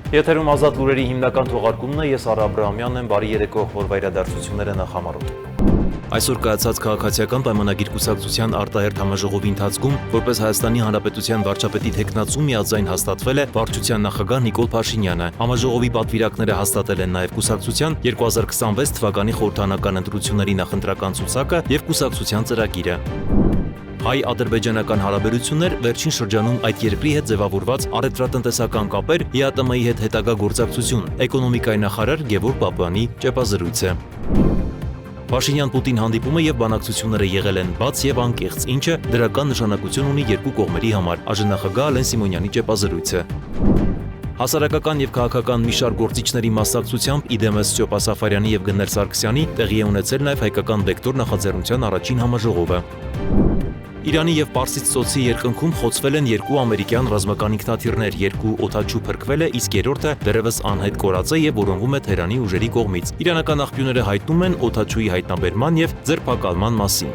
Եթերում ազատ լուրերի հիմնական թողարկումն է, ես Արա Աբրահամյանն եմ, բարի երեկո, որ իրադարձությունները նախամարոտ։ Այսօր կայացած քաղաքացիական պայմանագիր կուսակցության արտահերթ համաժողովի ընթացքում, որպես Հայաստանի Հանրապետության վարչապետի թեկնածու միաձայն հաստատվել է վարչության նախագահ Նիկոլ Փաշինյանը։ Համաժողովի պատվիրակները հաստատել են նաև կուսակցության 2026 թվականի խորհրդարանական ընտրությունների նախընտրական ցուցակը եւ կուսակցության ծրագիրը։ Հայ-ադրբեջանական հարաբերություններ վերջին շրջանում այդ երկրի հետ ձևավորված առևտրատնտեսական կապեր, ՀԱՏՄ-ի հետ հետագա գործակցություն, էկոնոմիկայի նախարար Գևորգ Պապույանի ճեպազրույցը։ Փաշինյան-Պուտին հանդիպումը եւ բանակցությունները եղել են բաց եւ անկեղծ, ինչը դրական նշանակություն ունի երկու կողմերի համար, ԱԺՆ Ալեն Սիմոնյանի ճեպազրույցը։ Հասարակական եւ քաղաքական մի շարք գործիչների մասնակցությամբ իդեմս Ստյոպա Սաֆարյանի եւ Գններ Սարգսյանի տեղի է ունեցել նաեւ հայկական վեկտոր նախաձեռնության առաջին համաժողովը։ Իրանի եւ Պարսից ծոցի երկնքում խոցվել են երկու ամերիկյան ռազմական ինքնաթիռներ, երկու օդաչու փրկվել է, իսկ երրորդը դեռևս անհետ կորած է եւ որոնվում է Թեհրանի ուժերի կողմից։ Իրանական աղբյուրները հայտնում են օդաչուի հայտնաբերման եւ ձերբակալման մասին։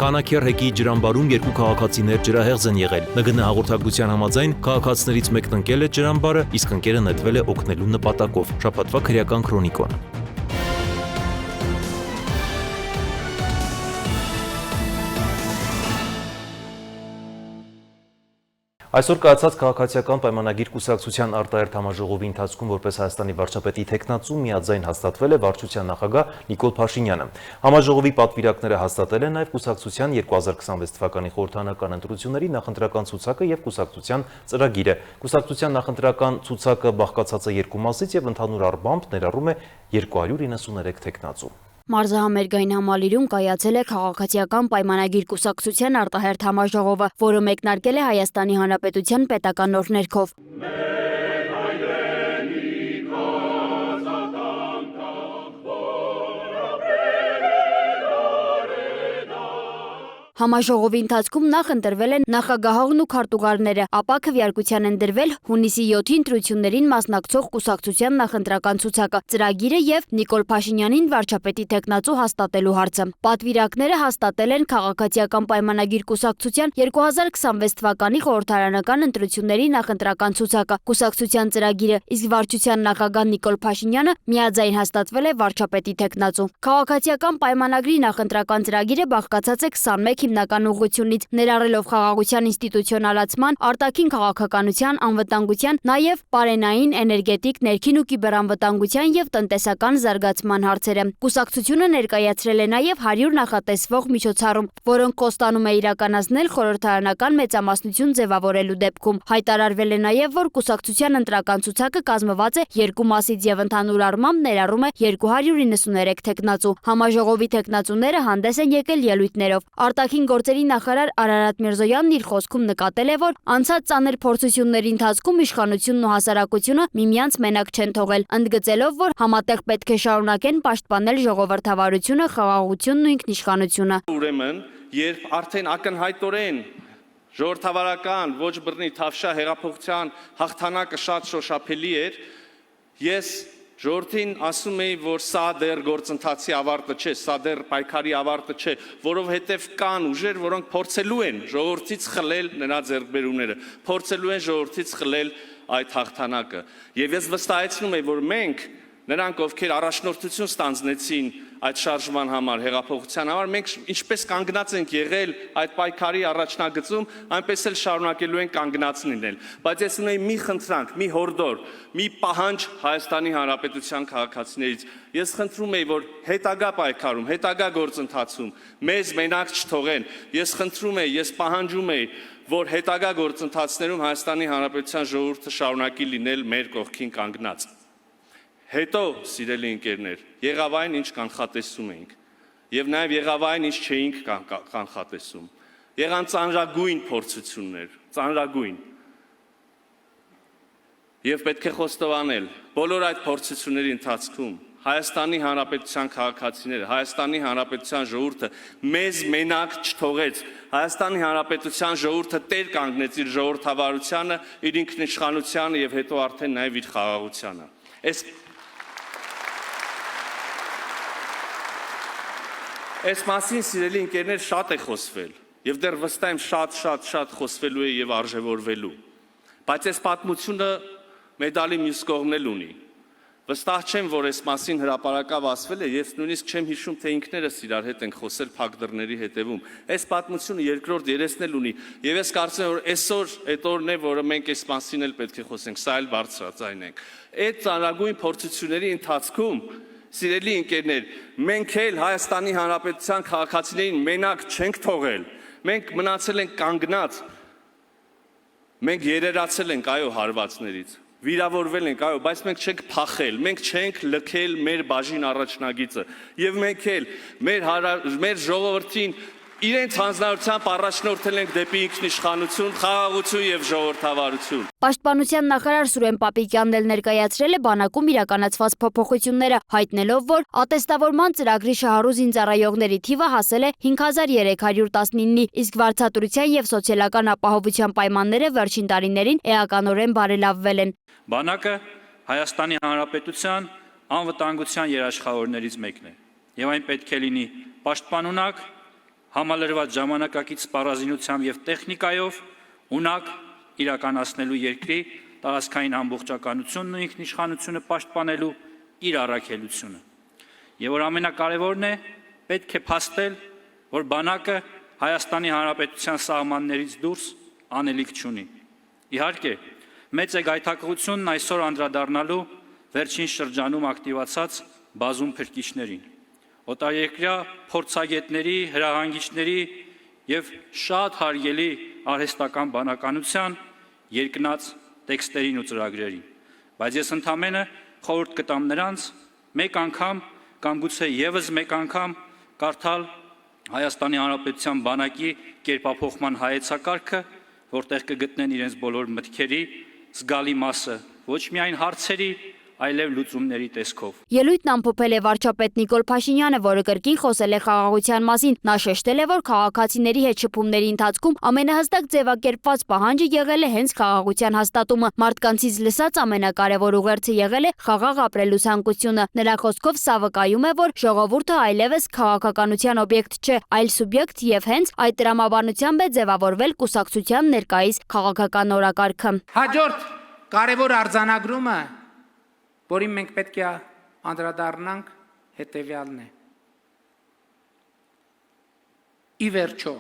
Կանաքյար հեկի ջրամբարում երկու քաղաքացիներ ջրահեղձ են եղել։ ՆԳՆ հաղորդագրության համաձայն քաղաքացիներից մեկն ընկել է ջրամբարը, իսկ ընկերը նետվել է օգնելու նպատակով։ Շաբաթվա քրեական քրոնիկոն։ Այսօր կայացած քաղաքացիական պայմանագիր կուսակցության արտահերթ համաժողովի ընթացքում որպես Հայաստանի վարչապետի թեկնածու միաձայն հաստատվել է վարչության նախագահ Նիկոլ Փաշինյանը։ Համաժողովի պատվիրակները հաստատել են նաև կուսակցության 2026 թվականի խորհրդարանական ընտրությունների նախընտրական ցուցակը եւ կուսակցության ծրագիրը։ Կուսակցության նախընտրական ցուցակը բաղկացած է երկու մասից եւ ընդհանուր առմամբ ներառում է 293 թեկնածու։ Մարզահամերգային համալիրում կայացել է քաղաքացիական պայմանագիր կուսակցության արտահերթ համաժողովը, որը մեկնարկել է Հայաստանի Հանրապետության պետական օրհներգով։ Համաժողովի ընթացքում նախ ընտրվել են նախագահողն ու քարտուղարները, ապա քվեարկության են դրվել հունիսի 7-ի ընտրություններին մասնակցող կուսակցության նախընտրական ցուցակը, ծրագիրը եւ Նիկոլ Փաշինյանին վարչապետի թեկնածու հաստատելու հարցը։ Պատվիրակները հաստատել են քաղաքացիական պայմանագիր կուսակցության 2026 թվականի խորհրդարանական ընտրությունների նախընտրական ցուցակը, կուսակցության ծրագիրը, իսկ վարչության նախագահ Նիկոլ Փաշինյանը միաձայն հաստատվել է վարչապետի թեկնածու։ Քաղաքացիական պայմանագրի նախընտրական ծրագիրը բաղկացած է 21 հիմնական ուղղությունից, ներառելով խաղաղության ինստիտուցիոնալացման, արտաքին քաղաքականության, անվտանգության, նաև պարենային, էներգետիկ, ներքին ու կիբերանվտանգության եւ տնտեսական զարգացման հարցերը։ Կուսակցությունը ներկայացրել է նաև 100 նախատեսվող միջոցառում, որոնք կոստանում է իրականացնել խորհրդարանական մեծամասնություն ձևավորելու դեպքում։ Հայտարարվել է նաև, որ կուսակցության ընտրական ցուցակը կազմված է երկու մասից եւ ընդհանուր առմամբ ներառում է 293 թեկնածու։ Համաժողովի թեկնածուները հանդես են եկել ելույթներով։ Արտաքին գործերի նախարար Արարատ Միրզոյանն իր խոսքում նկատել է, որ անցած ծանր փորձությունների ընթացքում իշխանությունն ու հասարակությունը միմյանց մենակ չեն թողել, ընդգծելով, որ համատեղ պետք է շարունակեն պաշտպանել ժողովրդավարությունը, խաղաղությունն ու ինքնիշխանությունը։ Ուրեմն, երբ արդեն ակնհայտորեն ժողովրդավարական ոչ բռնի թավշյա հեղափոխության հաղթանակը շատ շոշափելի էր, ես ժողովրդին ասում էի, որ սա դեռ գործընթացի ավարտը չէ, սա դեռ պայքարի ավարտը չէ, որովհետև կան ուժեր, որոնք փորձելու են ժողովրդից խլել նրա ձեռքբերումները, փորձելու են ժողովրդից խլել այդ հաղթանակը։ Եվ ես վստահեցնում եմ, որ մենք, նրանք, ովքեր առաջնորդություն ստանձնեցին այդ շարժման համար, հեղափոխության համար, մենք ինչպես կանգնած ենք եղել այդ պայքարի առաջնագծում, այնպես էլ շարունակելու ենք կանգնած լինել։ Բայց ես ունեի մի խնդրանք, մի հորդոր, մի պահանջ Հայաստանի Հանրապետության քաղաքացիներից։ Ես խնդրում եի, որ հետագա պայքարում, հետագա գործընթացում մեզ մենակ չթողեն։ Ես խնդրում եի, ես պահանջում եի, որ հետագա գործընթացներում Հայաստանի Հանրապետության ժողովուրդը շարունակի լինել մեր կողքին կանգնած։ Հետո, սիրելի ընկերներ, եղավ այն, ինչ կանխատեսում էինք, եւ նաեւ եղավ այն, ինչ չէինք կանխատեսում։ Եղան ծանրագույն փորձություններ, ծանրագույն։ Եվ պետք է խոստովանել, բոլոր այդ փորձությունների ընթացքում Հայաստանի Հանրապետության քաղաքացիները, Հայաստանի Հանրապետության ժողովուրդը մեզ մենակ չթողեց։ Հայաստանի Հանրապետության ժողովուրդը տեր կանգնեց իր ժողովրդավարությանը, իր ինքնիշխանությանը եւ հետո արդեն նաեւ իր խաղաղությանը։ Այս մասին, սիրելի ընկերներ, շատ է խոսվել եւ դեռ վստահ եմ շատ խոսվելու է եւ արժեվորվելու։ Բայց այս պատմությունը մեդալի մյուս կողմն էլ ունի։ Վստահ չեմ, որ այս մասին հրապարակավ ասվել է, ես նույնիսկ չեմ հիշում, թե ինքներս իրար հետ ենք խոսել փակ դռների հետևում։ Այս պատմությունը երկրորդ երեսն էլ ունի, եւ ես կարծում եմ, որ այսօր այդ օրն է, որը մենք այս մասին էլ պետք է խոսենք, սա էլ բարձրաձայնենք։ Այդ ծանրագույն փորձությունների ընթացքում, սիրելի ընկերներ, մենք էլ Հայաստանի Հանրապետության քաղաքացիներին մենակ չենք թողել։ Մենք մնացել ենք կանգնած, մենք երերացել ենք այո հարվածներից։ Վիրավորվել ենք, այո, բայց մենք չենք փախել, մենք չենք լքել մեր բաժին առաջնագիծը եւ մենք էլ մեր ժողովրդին իրենց հանձնարարությամբ առաջնորդել ենք դեպի ինքնիշխանություն, խաղաղություն եւ ժողովրդավարություն։ Պաշտպանության նախարար Սուրեն Պապիկյանն էլ ներկայացրել է բանակում իրականացված փոփոխությունները, հայտնելով, որ ատեստավորման ծրագրի շահառու զինծառայողների թիվը հասել է 5319-ի, իսկ վարձատրության եւ սոցիալական ապահովության պայմանները վերջին տարիներին էականորեն բարելավվել են։ Բանակը Հայաստանի Հանրապետության անվտանգության երաշխավորներից մեկն է եւ այն պետք է լինի պաշտպանունակ, համալրված ժամանակակից սպառազինությամբ եւ տեխնիկայով ունակ իրականացնելու երկրի տարածքային ամբողջականությունն ու ինքնիշխանությունը պաշտպանելու իր առաքելությունը։ Եվ որ ամենակարևորն է, պետք է փաստել, որ բանակը Հայաստանի Հանրապետության սահմաններից դուրս անելիք չունի։ Իհարկե, մեծ է գայթակղությունն այսօր անդրադառնալու վերջին շրջանում ակտիվացած բազում փրկիչներին, օտարերկրյա փորձագետների, հրահանգիչների եւ շատ հարգելի արհեստական բանականության երկնած տեքստերին ու ծրագրերին, բայց ես ընդամենը խորհուրդ կտամ նրանց մեկ անգամ կամ գուցե եւս մեկ անգամ կարդալ Հայաստանի Հանրապետության բանակի կերպափոխման հայեցակարգը, որտեղ կգտնեն իրենց բոլոր մտքերի զգալի մասը ոչ միայն հարցերի, այլև լուծումների տեսքով։ Ելույթն ամփոփել է վարչապետ Նիկոլ Փաշինյանը, որը կրկին խոսել է խաղաղության մասին։ Նա շեշտել է, որ քաղաքացիների հետ շփումների ընթացքում ամենահստակ ձևակերպված պահանջը եղել է հենց խաղաղության հաստատումը։ Մարդկանցից լսած ամենակարևոր ուղերձը եղել է խաղաղ ապրելու ցանկությունը։ Նրա խոսքով սա վկայում է, որ ժողովուրդը այլևս քաղաքականության օբյեկտ չէ, այլ սուբյեկտ եւ հենց այդ տրամաբանությամբ է ձևավորվել կուսակցության ներկայիս քաղաքական օրակարգը։ Հաջորդ կարևոր արձանագրումը, որին մենք պետք է անդրադառնանք, հետևյալն է։ Ի վերջո,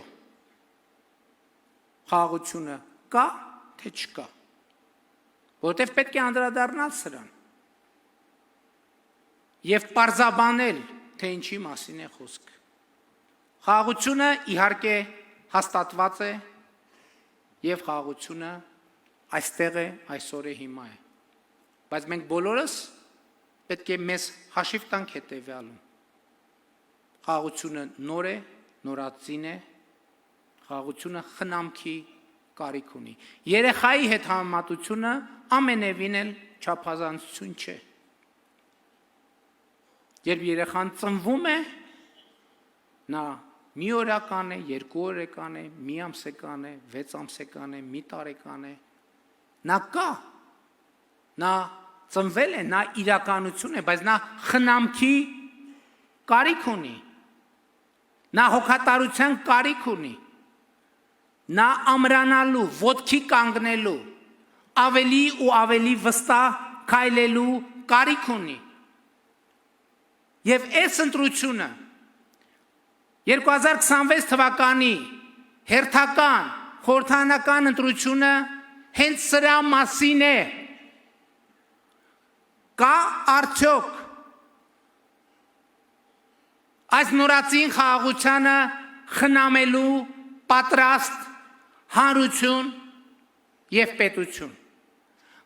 խաղաղությունը կա, թե չկա, որտեղ պետք է անդրադառնալ սրան եւ պարզաբանել, թե ինչի մասին է խոսքը։ Խաղաղությունը իհարկե հաստատված է եւ խաղաղությունը այստեղ է, այսօր է, հիմա է։ Բայց մենք բոլորս պետք է մեզ հաշիվ տանք հետևյալում։ Խաղաղությունը նոր է, նորածին է, խաղաղությունը խնամքի կարիք ունի։ Երեխայի հետ համեմատությունը ամենևին էլ չափազանցություն չէ։ Երբ երեխան ծնվում է, նա մի օրական է, 2 օրական է, մի ամսական է, 6 ամսական է, մի տարեկան է, նա կա, նա ծնվել է, նա իրականություն է, բայց նա խնամքի կարիք ունի, նա հոգատարության կարիք ունի, նա ամրանալու, ոտքի կանգնելու, ավելի ու ավելի վստահ քայլելու կարիք ունի։ Եվ այս ընտրությունը 2026 թվականի հերթական խորհրդարանական ընտրությունը հենց սրա մասին է։ Կա արդյոք այս նորածին խաղաղությանը խնամելու պատրաստ հանրություն եւ պետություն։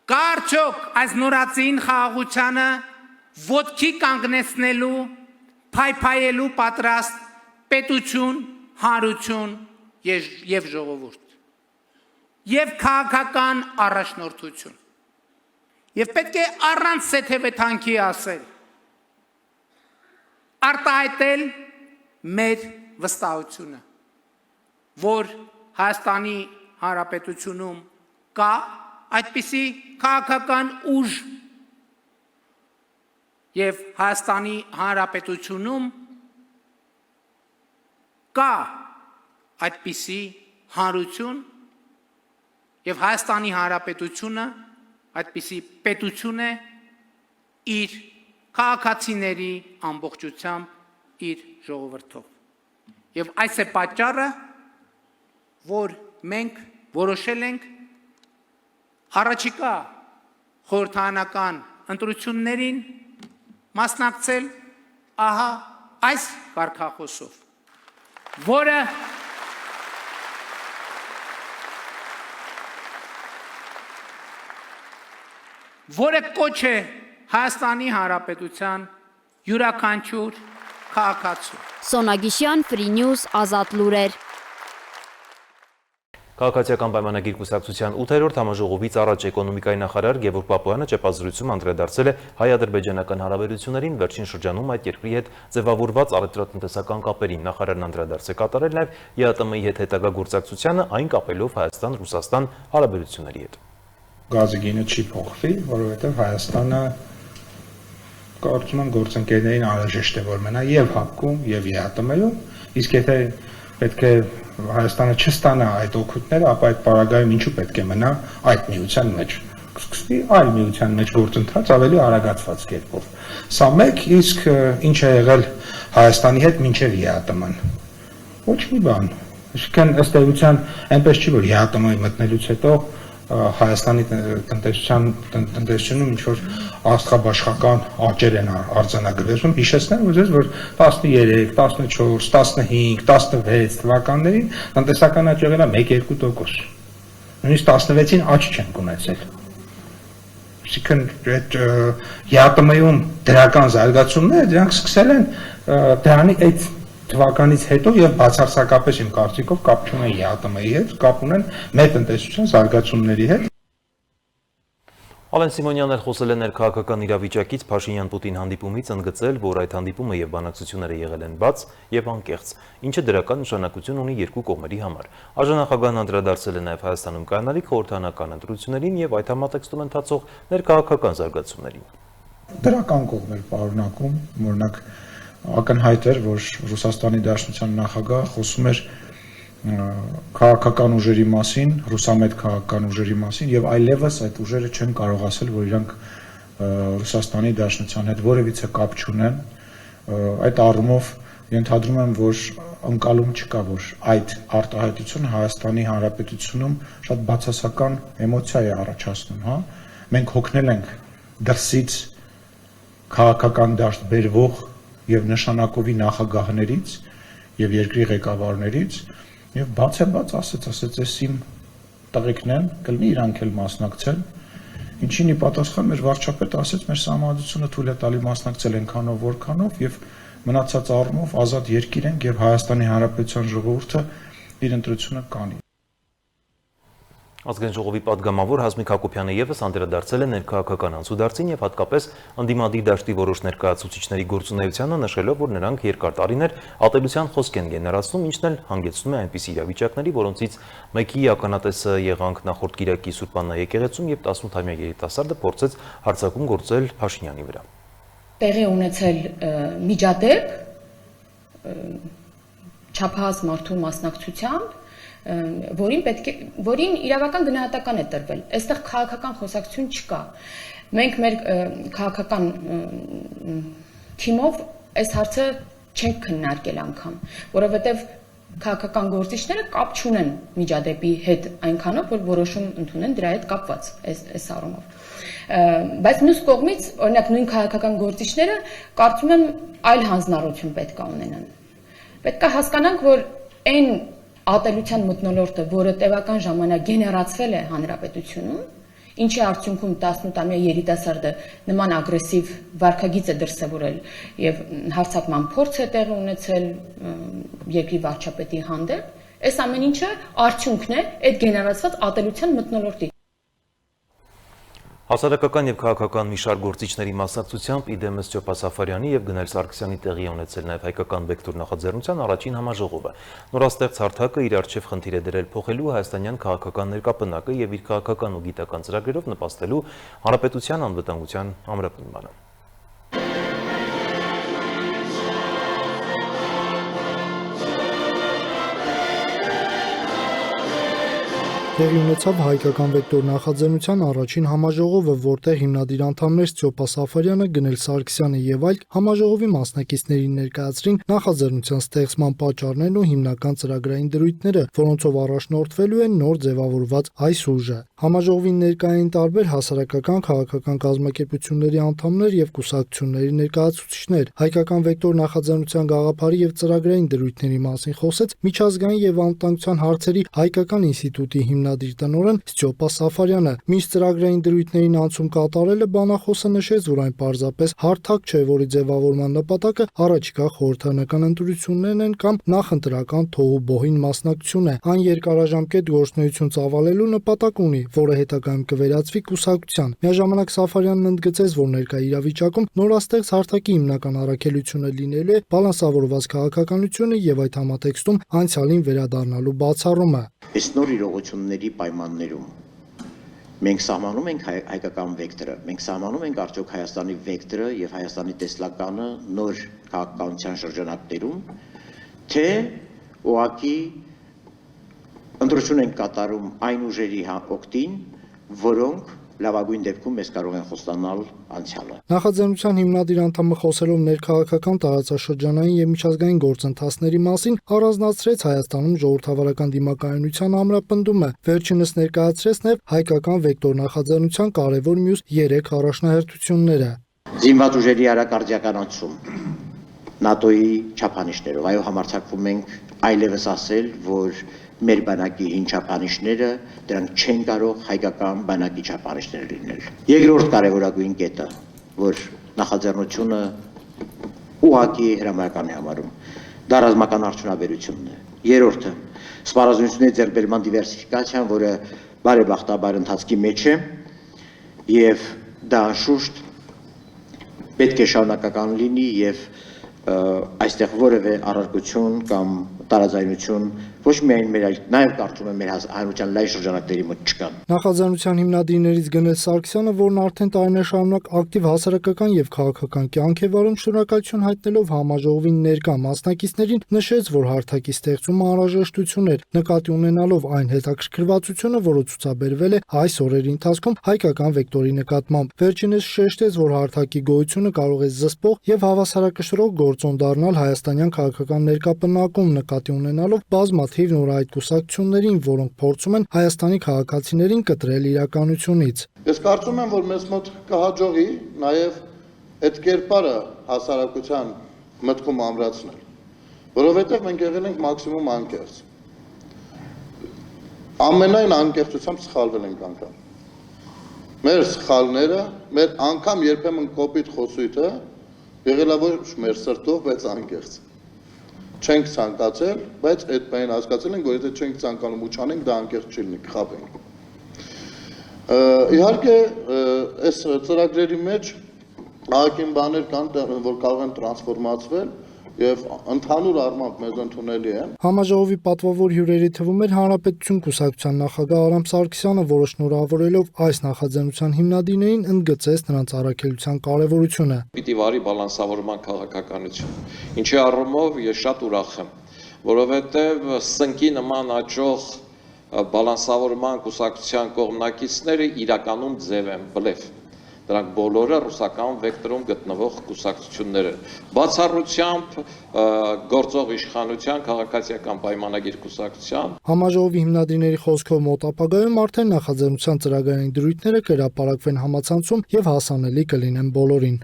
Կա արդյոք այս նորածին խաղաղությանը ոտքի կանգնեցնելու, փայփայելու պատրաստ պետություն, հանրություն եւ ժողովուրդ եւ քաղաքական առաջնորդություն։ Եվ պետք է առանց սեթևեթանքի ասել, արտահայտել մեր վստահությունը, որ Հայաստանի Հանրապետությունում կա այդպիսի քաղաքական ուժ եւ Հայաստանի Հանրապետությունում կա այդպիսի հանրություն եւ Հայաստանի Հանրապետությունը այդպիսի պետություն է իր քաղաքացիների ամբողջությամբ իր ժողովրդով։ Եվ այս է պատճառը, որ մենք որոշել ենք առաջիկա խորհրդարանական ընտրություններին մասնակցել ահա այս կարգախոսով, որը կոչ է Հայաստանի Հանրապետության յուրաքանչյուր քաղաքացու։ Սոնա Գիշյան, Free News, Ազատ լուրեր։ Քաղաքացիական պայմանագիր կուսակցության 8-րդ համաժողովից առաջ էկոնոմիկայի նախարար Գևորգ Պապոյանը ճեպազրույցում անդրադարձել է հայ-ադրբեջանական հարաբերություններին, վերջին շրջանում այդ երկրի հետ ձևավորված առևտրատնտեսական կապերին։ Նախարարն անդրադարձ է կատարել նաև ԵԱՏՄ-ի հետ հետագա գործակցությանը, այն կապելով Հայաստան-Ռուսաստան հարաբերությունների հետ։ Գազի գինը չի փոխվի, որովհետև Հայաստանը կարծում եմ գործընկերներին անհրաժեշտ է որ մնա եւ ՀԱՊԿ-ում եւ ԵԱՏՄ-ում, իսկ եթե պետք է Հայաստանը չստանա այդ օգուտները, ապա այդ պարագայում ինչու պետք է մնա այդ միության մեջ։ Սկսվի այլ միության մեջ գործընթաց ավելի արագացված կերպով։ Սա մեկ, իսկ ինչ է եղել Հայաստանի հետ մինչև ԵԱՏՄ-ն։ Ոչ մի բան։ Այսինքն ըստ էության այնպես չի, որ ԵԱՏՄ-ի մտնելուց հետո Հայաստանի տնտեսությունում ինչ-որ աստղաբաշխական աճեր են արձանագրվում, հիշեցնեմ ուզես, որ 13, 14, 15, 16 թվականներին տնտեսական աճ եղել է 1-2%, նույնիսկ 16-ին աճ չենք ունեցել։ Այսինքն այդ ԵԱՏՄ-ում դրական զարգացումները դրանք սկսել են դրանի այդ թվականից հետո եւ բացարձակապես իմ կարծիքով կապ չունեն ԵԱՏՄ-ի հետ, կապ ունեն մեր տնտեսության զարգացումների հետ։ Ալեն Սիմոնյանն էլ խոսել է ներքաղաքական իրավիճակից Փաշինյան-Պուտին հանդիպումից, ընդգծել, որ այդ հանդիպումը եւ բանակցությունները եղել են բաց եւ անկեղծ, ինչը դրական նշանակություն ունի երկու կողմերի համար։ Արժանախագահն անդրադարձել է նաեւ Հայաստանում կայանալիք խորհրդարանական ընտրություններին եւ այդ համատեքստում ընթացող ներքաղաքական զարգացումներին։ Դրական կողմեր պարունակում, օրինակ ակնհայտ էր, որ Ռուսաստանի Դաշնության նախագահը խոսում էր քաղաքական ուժերի մասին, ռուսամետ քաղաքական ուժերի մասին եւ այլևս այդ ուժերը չեն կարող ասել, որ իրանք Ռուսաստանի Դաշնության հետ որևիցե կապ չունեն։ Այդ առումով ենթադրում եմ, որ ընկալում չկա, որ այդ արտահայտությունը Հայաստանի Հանրապետությունում շատ բացասական էմոցիա է առաջացնում, հա։ Մենք հոգնել ենք դրսից քաղաքական դաշտ բերվող եւ նշանակովի նախագահներից եւ երկրի ղեկավարներից եւ բացեբաց ասեց էս իմ տղեկն են, կլինի իրանք էլ մասնակցել, ինչին ի պատասխան մեր վարչապետը ասեց մեր համազգությունը թույլ է տալի մասնակցել այնքանով որքանով եւ մնացած առումով ազատ երկիր ենք եւ Հայաստանի Հանրապետության ժողովուրդը իր ընտրությունը կանի։ Ազգային ժողովի պատգամավոր Հասմիկ Հակոբյանը եւս անդրադարձել է ներքաղաքական անցուդարձին եւ հատկապես ընդդիմադիր դաշտի որոշ ներկայացուցիչների գործունեությանը, նշելով, որ նրանք երկար տարիներ ատելության խոսք են գեներացնում, ինչն էլ հանգեցնում է այնպիսի իրավիճակների, որոնցից մեկի ականատեսը եղանք նախորդ կիրակի Սուրբ Աննա եկեղեցում եւ 18-ամյա երիտասարդը փորձեց հարձակում գործել Փաշինյանի վրա։ Տեղի ունեցել միջադեպ չափահաս մարդու մասնակցությամբ, որին իրավական գնահատական է տրվել։ Այստեղ քաղաքական խոսակցություն չկա։ Մենք մեր քաղաքական թիմով այս հարցը չենք քննարկել անգամ, որովհետև քաղաքական գործիչները կապ չունեն միջադեպի հետ այնքանով, որ որոշում ընդունեն դրա հետ կապված այս առումով։ Բայց մյուս կողմից, օրինակ նույն քաղաքական գործիչները կարծում եմ այլ հանձնառություն պետք է ունենան։ Պետք է հասկանանք, որ այն ատելության մթնոլորտը, որը տևական ժամանակ գեներացվել է հանրապետությունում, ինչի արդյունքում 18-ամյա երիտասարդը նման ագրեսիվ վարքագիծ է դրսևորել եւ հարձակման փորձ է տեղի ունեցել երկրի վարչապետի հանդեպ, այս ամեն ինչը արդյունքն է այդ գեներացված ատելության մթնոլորտի։ Հասարակական եւ քաղաքական մի շարք գործիչների մասնակցությամբ իդեմս Ճոպա Սաֆարյանի եւ Գնել Սարգսյանի տեղի ունեցել նաեւ հայկական վեկտոր նախաձեռնության առաջին համաժողովը։ Նորաստեղծ հարթակը իր առջև խնդիր է դրել փոխելու հայաստանյան քաղաքական ներկապնակը եւ իր քաղաքական ու գիտական ծրագրերով նպաստելու հանրապետության անվտանգության ամրապնդմանը։ Տեղի ունեցավ հայկական վեկտոր նախաձեռնության առաջին համաժողովը, որտեղ հիմնադիր անդամներ Ստյոպա Սաֆարյանը, Գնել Սարգսյանը եւ այլ համաժողովի մասնակիցներին ներկայացրին նախաձեռնության ստեղծման պատճառներն ու հիմնական ծրագրային դրույթները, որոնցով առաջնորդվելու են նոր ձևավորված այս ուժը։ Համաժողովին ներկայ էին տարբեր հասարակական, քաղաքական կազմակերպությունների անդամներ եւ կուսակցությունների ներկայացուցիչներ։ Հայկական վեկտոր նախաձեռնության գաղափարի եւ ծրագրային դրույթների մասին խոսեց միջազգային եւ անվտանգության հարցերի հայկական ինստիտուտի հիմնադիր տնօրեն Ստյոպա Սաֆարյանը։ Մինչ ծրագրային դրույթներին անցում կատարելը բանախոսը նշեց, որ այն պարզապես հարթակ չէ, որի ձևավորման նպատակը առաջիկա խորհրդարանական ընտրություններն են կամ նախընտրական թոհուբոհին մասնակցություն է։ Այն երկարաժամկետ գործունեություն ծավալելու նպատակ ունի, որը հետագայում կվերածվի կուսակցության։ Միաժամանակ Սաֆարյանն ընդգծեց, որ ներկա իրավիճակում նորաստեղծ հարթակի հիմնական առաքելությունը լինելու է բալանսավորված քաղաքականությունը եւ այդ համատեքստում անցյալին վերադառնալու բացառումը։ Այս նոր իրողությունների պայմաններում մենք սահմանում ենք հայկական վեկտորը, մենք սահմանում ենք արդյոք Հայաստանի վեկտորը եւ Հայաստանի տեսլականը նոր քաղաքականության շրջանակներում, թե ուղղակի ընտրություն են կատարում այն ուժերի օգտին, որոնք լավագույն դեպքում մեզ կարող են խոստանալ անցյալը։ Նախաձեռնության հիմնադիր անդամը խոսելով ներքաղաքական տարածաշրջանային եւ միջազգային գործընթացների մասին առանձնացրեց Հայաստանում ժողովրդավարական դիմակայունության ամրապնդումը։ Վերջինս ներկայացրեց նաեւ հայկական վեկտոր նախաձեռնության կարևոր մյուս 3 առաջնահերթությունները։ Զինված ուժերի արակարդիականացում ՆԱՏՕ-ի չափանիշներով, այո, համարձակվում ենք այլևս ասել, որ մեր բանակի հին չափանիշները դրանք չեն կարող հայկական բանակի չափանիշներ լինել։ Երկրորդ կարևորագույն կետը, որ նախաձեռնությունը ուղղակի հրամայական է համարում, դա ռազմական արդյունաբերությունն է։ Երրորդը սպառազինությունների ձեռքբերման դիվերսիֆիկացիան, որը բարեբախտաբար ընթացքի մեջ է եւ դա անշուշտ պետք է շարունակական լինի եւ այստեղ որևէ առարկություն կամ տարաձայնություն ոչ միայն մեր, նաև կարծում եմ մեր հանրության լայն շրջանակների մոտ չկան։ Նախաձեռնության հիմնադիրներից Գնել Սարգսյանը, որն արդեն տարիներ շարունակ ակտիվ հասարակական եւ քաղաքական կյանք է վարում, շնորհակալություն հայտնելով համաժողովին ներկա մասնակիցներին, նշեց, որ հարթակի ստեղծումը անհրաժեշտություն էր, նկատի ունենալով այն հետաքրքրվածությունը, որը ցուցաբերվել է այս օրերի ընթացքում հայկական վեկտորի նկատմամբ։ Վերջինս շեշտեց, որ հարթակի գոյությունը կարող է զսպող եւ հավասարակշռող գործոն դառնալ հայաստանյան քաղաքական ներկապնակում, նկատի ունենալով բազմաթիվ նորայտ կուսակցություններին, որոնք փորձում են Հայաստանի քաղաքացիներին կտրել իրականությունից։ Ես կարծում եմ, որ մեզ մոտ կհաջողի նաև այդ կերպարը հասարակության մտքում ամրացնել, որովհետև մենք եղել ենք մաքսիմում անկեղծ։ Ամենայն անկեղծությամբ սխալվել ենք անգամ։ Մեր սխալները, մեր անգամ երբեմն կոպիտ խոսույթը եղել է ոչ մեր սրտով, բայց անկեղծ։ Չենք ցանկացել, բայց այդ բանին հասկացել ենք, որ եթե չենք ցանկանում ու չանենք, դա անկեղծ չի լինի, կխաբենք։ Իհարկե, այս ծրագրերի մեջ ահագին բաներ կան, որ կարող են տրանսֆորմացվել եւ ընդհանուր առմամբ մեզ ընդունելի են։ Համաժողովի պատվավոր հյուրերի թվում էր Հանրապետություն կուսակցության նախագահ Արամ Սարգսյանը, որը շնորհավորելով այս նախաձեռնության հիմնադիրներին ընդգծեց նրանց առաքելության կարևորությունը։ Պիտի վարի բալանսավորման քաղաքականություն։ Ինչի առումով ես շատ ուրախ եմ, որովհետեւ սնկի նման աճող բալանսավորման կուսակցության կողմնակիցները իրականում ձև են, բլեֆ։ Դրանք բոլորը ռուսական վեկտորում գտնվող կուսակցություններ են։ Բացառությամբ գործող իշխանության քաղաքացիական պայմանագիր կուսակցության։ Համաժողովի հիմնադիրների խոսքով մոտ ապագայում արդեն նախաձեռնության ծրագրային դրույթները կհրապարակվեն համացանցում եւ հասանելի կլինեն բոլորին։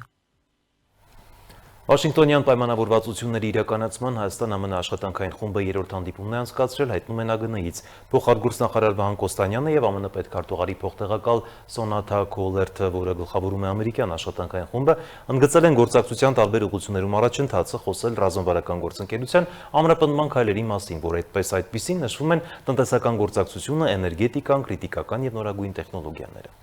Վաշինգտոնյան պայմանավորվածությունների իրականացման Հայաստան-ԱՄՆ աշխատանքային խումբը երրորդ հանդիպումն է անցկացրել, հայտնում են ԱԳՆ-ից։ Փոխարգործնախարար Վահան Կոստանյանը եւ ԱՄՆ պետքարտուղարի փոխտեղակալ Սոնաթա Քոլերթը, որը գլխավորում է ամերիկյան աշխատանքային խումբը, ընդգծել են գործակցության տարբեր ուղղություններում առաջընթացը, խոսել ռազմավարական գործընկերության ամրապնդման քայլերի մասին, որ այդպիսին նշվում են տնտեսական գործակցությունը, էներգետիկան, կրիտիկական եւ նորագույն տեխնոլոգիաները։